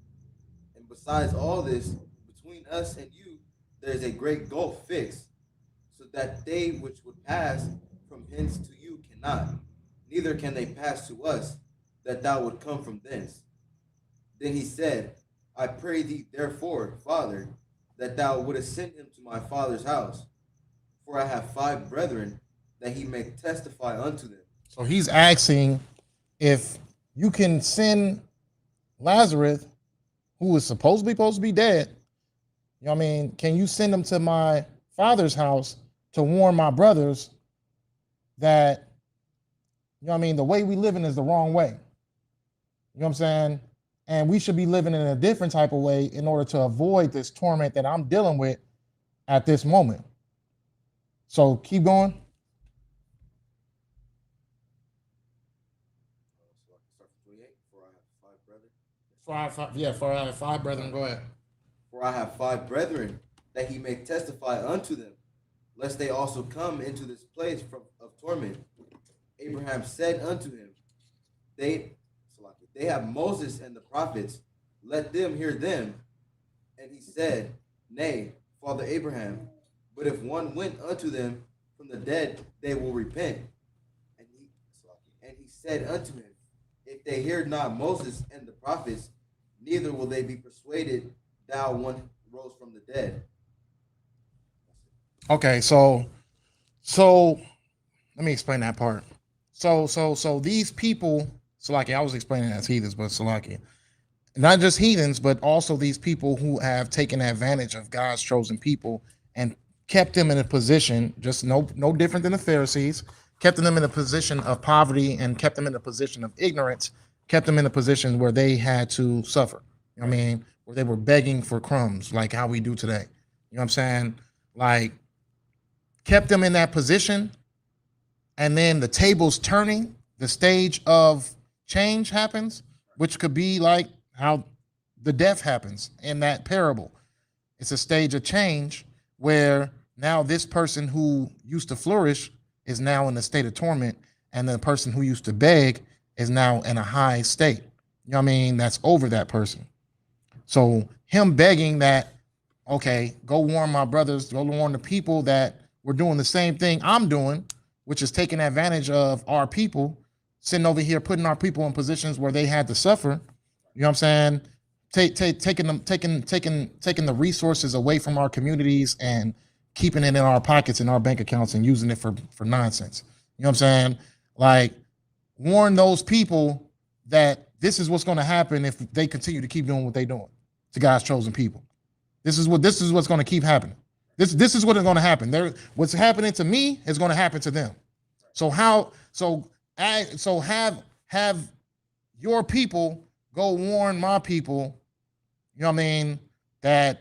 And besides all this, between us and you, there is a great gulf fixed, so that they which would pass from hence to you cannot, neither can they pass to us, that thou would come from thence. Then he said, I pray thee therefore, Father, that thou wouldest send him to my father's house, for I have 5 brethren, that he may testify unto them. So he's asking if you can send Lazarus, who was supposed to be dead, you know what I mean? Can you send him to my father's house to warn my brothers that, you know what I mean, the way we living is the wrong way. You know what I'm saying? And we should be living in a different type of way in order to avoid this torment that I'm dealing with at this moment. So keep going. So I can start from 28. For I have 5 brethren. For I have 5 brethren. Go ahead. For I have 5 brethren, that he may testify unto them, lest they also come into this place of torment. Abraham said unto him, They have Moses and the prophets, let them hear them. And he said, Nay, Father Abraham, but if one went unto them from the dead, they will repent. And he said unto him, If they hear not Moses and the prophets, neither will they be persuaded thou one rose from the dead. Okay, so let me explain that part. So these people, Salaki, I was explaining as heathens, but Salaki, not just heathens, but also these people who have taken advantage of God's chosen people and kept them in a position just no different than the Pharisees, kept them in a position of poverty and kept them in a position of ignorance, kept them in a position where they had to suffer. You know what I mean? Where they were begging for crumbs, like how we do today. You know what I'm saying? Like, kept them in that position, and then the tables turning, the stage of change happens, which could be like how the death happens in that parable. It's a stage of change where now this person who used to flourish is now in a state of torment, and the person who used to beg is now in a high state. You know what I mean? That's over that person. So him begging that, okay, go warn my brothers, go warn the people that we're doing the same thing I'm doing, which is taking advantage of our people, sitting over here, putting our people in positions where they had to suffer. You know what I'm saying? Taking the resources away from our communities and keeping it in our pockets, in our bank accounts, and using it for nonsense. You know what I'm saying? Like, warn those people that this is what's going to happen if they continue to keep doing what they're doing to God's chosen people. This is what's going to keep happening. This is what is going to happen. What's happening to me is going to happen to them. So have your people go warn my people. You know what I mean? That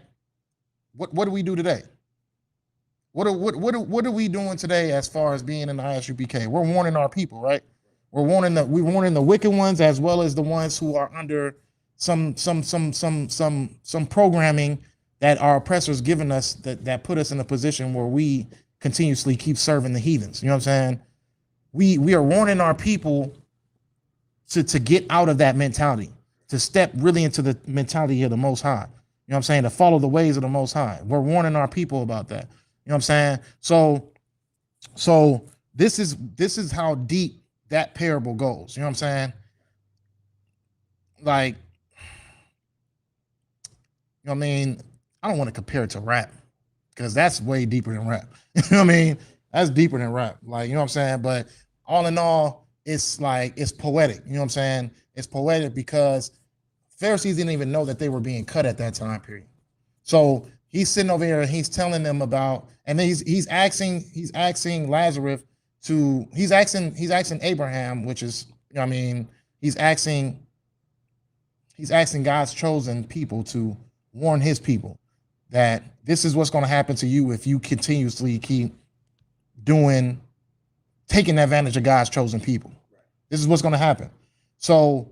what do we do today? What are we doing today as far as being in the ISUPK? We're warning our people, right? We're warning the wicked ones as well as the ones who are under some programming that our oppressors given us that put us in a position where we continuously keep serving the heathens. You know what I'm saying? We are warning our people to get out of that mentality, to step really into the mentality of the Most High. You know what I'm saying? To follow the ways of the Most High. We're warning our people about that. You know what I'm saying? So this is how deep that parable goes. You know what I'm saying? Like, you know what I mean? I don't want to compare it to rap because that's way deeper than rap. You know what I mean? That's deeper than rap. Like, you know what I'm saying? But all in all, it's like it's poetic. You know what I'm saying? It's poetic because Pharisees didn't even know that they were being cut at that time period. So he's sitting over here and he's telling them about, and then he's asking Lazarus to, he's asking Abraham, which is, I mean, he's asking God's chosen people to warn his people that this is what's going to happen to you if you continuously keep taking advantage of God's chosen people. This is what's going to happen. So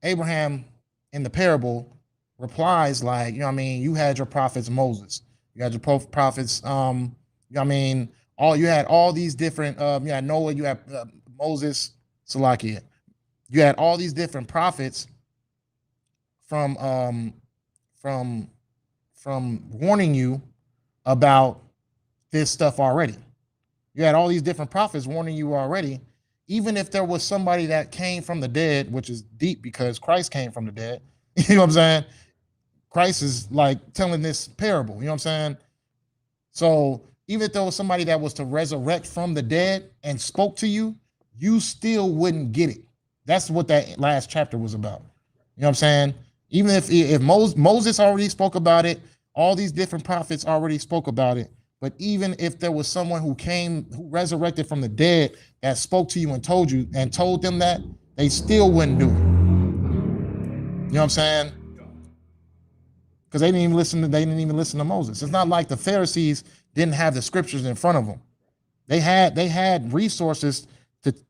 Abraham in the parable replies like, you know what I mean, you had your prophets Moses, you had your prophets, you know what I mean, you had all these different, you had Noah, you had Moses, Salakia, you had all these different prophets from warning you about this stuff already. You had all these different prophets warning you already. Even if there was somebody that came from the dead, which is deep because Christ came from the dead, you know what I'm saying? Christ is like telling this parable, you know what I'm saying? So even if there was somebody that was to resurrect from the dead and spoke to you, you still wouldn't get it. That's what that last chapter was about. You know what I'm saying? Even if Moses already spoke about it, all these different prophets already spoke about it. But even if there was someone who resurrected from the dead that spoke to you and told them that, they still wouldn't do it. You know what I'm saying? Because they didn't even listen to Moses. It's not like the Pharisees didn't have the scriptures in front of them. They had resources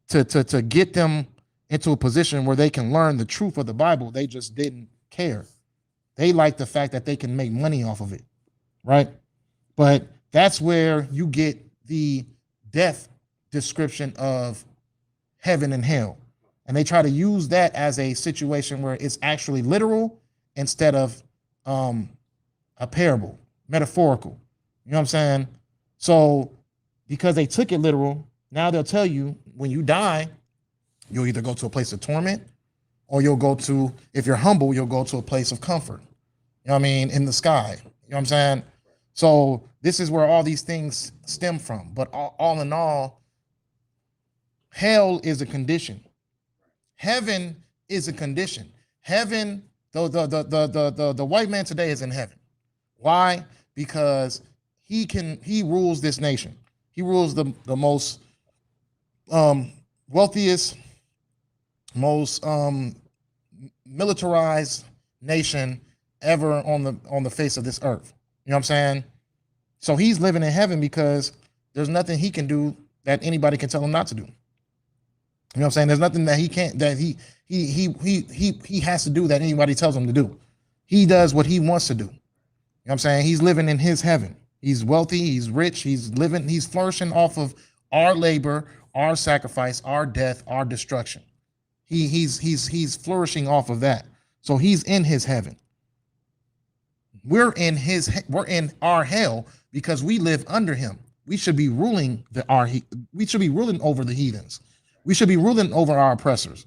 to get them into a position where they can learn the truth of the Bible. They just didn't care. They like the fact that they can make money off of it, right? But that's where you get the death description of heaven and hell. And they try to use that as a situation where it's actually literal instead of a parable, metaphorical. You know what I'm saying? So because they took it literal, now they'll tell you when you die, you'll either go to a place of torment or you'll go to, if you're humble, you'll go to a place of comfort. You know what I mean? In the sky. You know what I'm saying? So this is where all these things stem from. But all in all, hell is a condition. Heaven is a condition. Heaven, the white man today is in heaven. Why? Because he rules this nation. He rules the most wealthiest, most militarized nation ever on the face of this earth. You know what I'm saying? So he's living in heaven because there's nothing he can do that anybody can tell him not to do. You know what I'm saying? There's nothing that he can't, that he has to do that anybody tells him to do. He does what he wants to do. You know what I'm saying? He's living in his heaven. He's wealthy, he's rich, he's flourishing off of our labor, our sacrifice, our death, our destruction. He's flourishing off of that. So he's in his heaven. We're in our hell because we live under him. We should be ruling we should be ruling over the heathens. We should be ruling over our oppressors.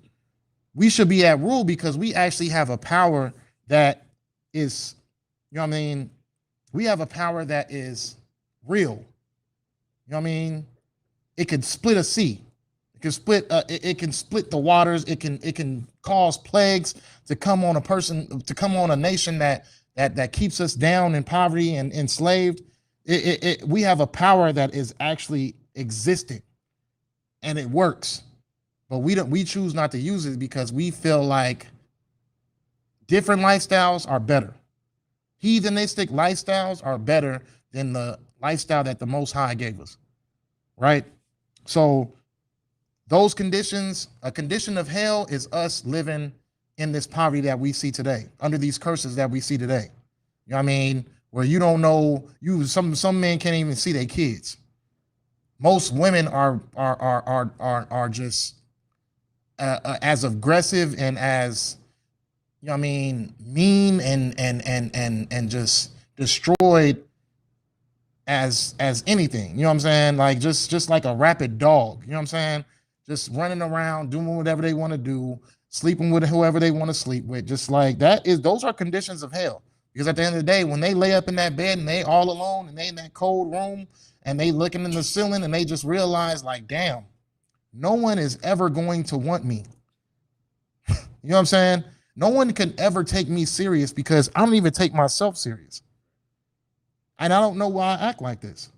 We should be at rule because we actually have a power that is, you know what I mean? We have a power that is real. You know what I mean? It can split a sea. It can split. It can split the waters. It can cause plagues to come on a nation that keeps us down in poverty and enslaved. We have a power that is actually existing, and it works, but we choose not to use it because we feel like different lifestyles are better. Heathenistic lifestyles are better than the lifestyle that the Most High gave us, right? So those conditions, a condition of hell is us living in this poverty that we see today, under these curses that we see today. You know what I mean? Where you don't know, some men can't even see their kids. Most women are just as aggressive and as, you know what I mean, mean and just destroyed as anything. You know what I'm saying? Like just like a rabid dog. You know what I'm saying? Just running around, doing whatever they want to do, sleeping with whoever they want to sleep with. Just like those are conditions of hell. Because at the end of the day, when they lay up in that bed and they all alone and they in that cold room and they looking in the ceiling and they just realize like, damn, no one is ever going to want me. You know what I'm saying? No one can ever take me serious because I don't even take myself serious. And I don't know why I act like this.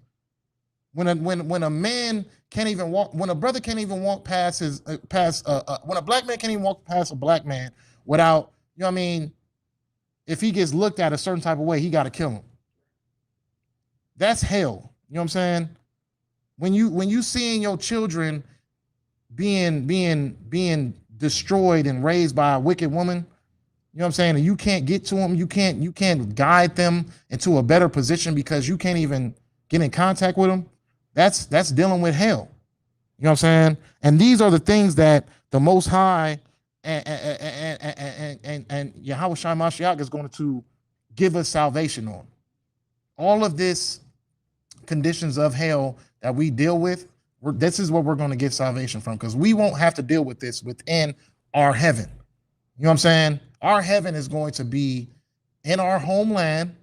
When a man can't even walk, when a brother can't even walk past his when a black man can't even walk past a black man without, you know what I mean, if he gets looked at a certain type of way, he got to kill him. That's hell. You know what I'm saying? When you seeing your children being destroyed and raised by a wicked woman, you know what I'm saying, and you can't get to them, you can't guide them into a better position because you can't even get in contact with them. That's dealing with hell. You know what I'm saying? And these are the things that the Most High and Yahweh Shai Mashiach is going to give us salvation on. All of this conditions of hell that we deal with, this is what we're going to get salvation from, because we won't have to deal with this within our heaven. You know what I'm saying? Our heaven is going to be in our homeland,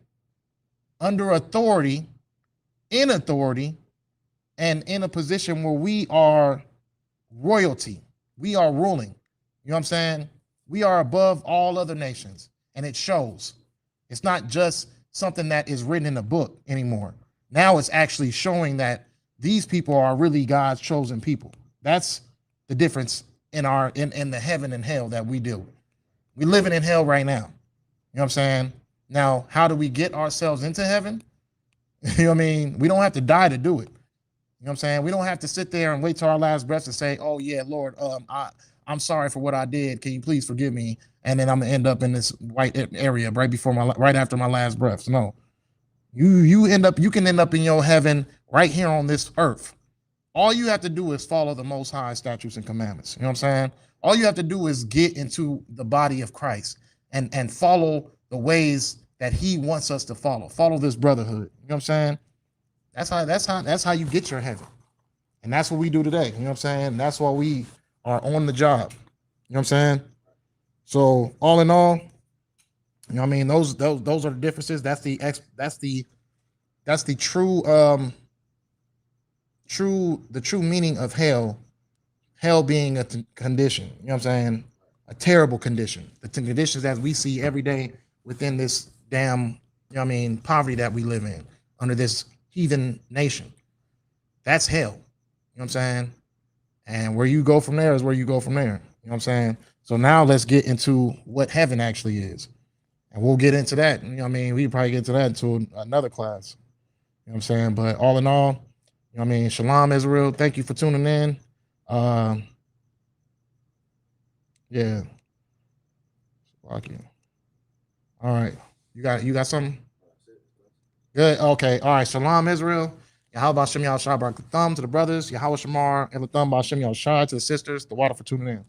under authority, in authority, and in a position where we are royalty. We are ruling. You know what I'm saying? We are above all other nations, and it shows. It's not just something that is written in a book anymore. Now it's actually showing that these people are really God's chosen people. That's the difference in the heaven and hell that we deal with. We're living in hell right now. You know what I'm saying? Now, how do we get ourselves into heaven? You know what I mean? We don't have to die to do it. You know what I'm saying? We don't have to sit there and wait till our last breath to say, oh yeah, Lord, I'm sorry for what I did. Can you please forgive me? And then I'm gonna end up in this white area right after my last breath. No, you can end up in your heaven right here on this earth. All you have to do is follow the Most High statutes and commandments. You know what I'm saying? All you have to do is get into the body of Christ and follow the ways that He wants us to follow. Follow this brotherhood. You know what I'm saying? That's how you get your heaven. And that's what we do today. You know what I'm saying? That's why we are on the job. You know what I'm saying? So all in all, you know what I mean, those are the differences. That's the true meaning of hell. Hell being a condition. You know what I'm saying? A terrible condition. The conditions that we see every day within this damn, you know what I mean, poverty that we live in under this heathen nation. That's hell. You know what I'm saying? And where you go from there is where you go from there. You know what I'm saying? So now let's get into what heaven actually is. And we'll get into that. You know what I mean? We probably get into that into another class. You know what I'm saying? But all in all, you know what I mean? Shalom, Israel. Thank you for tuning in. Yeah. Fuck you. All right. You got something? Good. Okay. All right. Shalom, Israel. Yahweh Shem Yahweh Shai Barak Thumb to the brothers. Yahweh Shamar and Thumb Bashem Yahweh Shai to the sisters. The water for tuning in.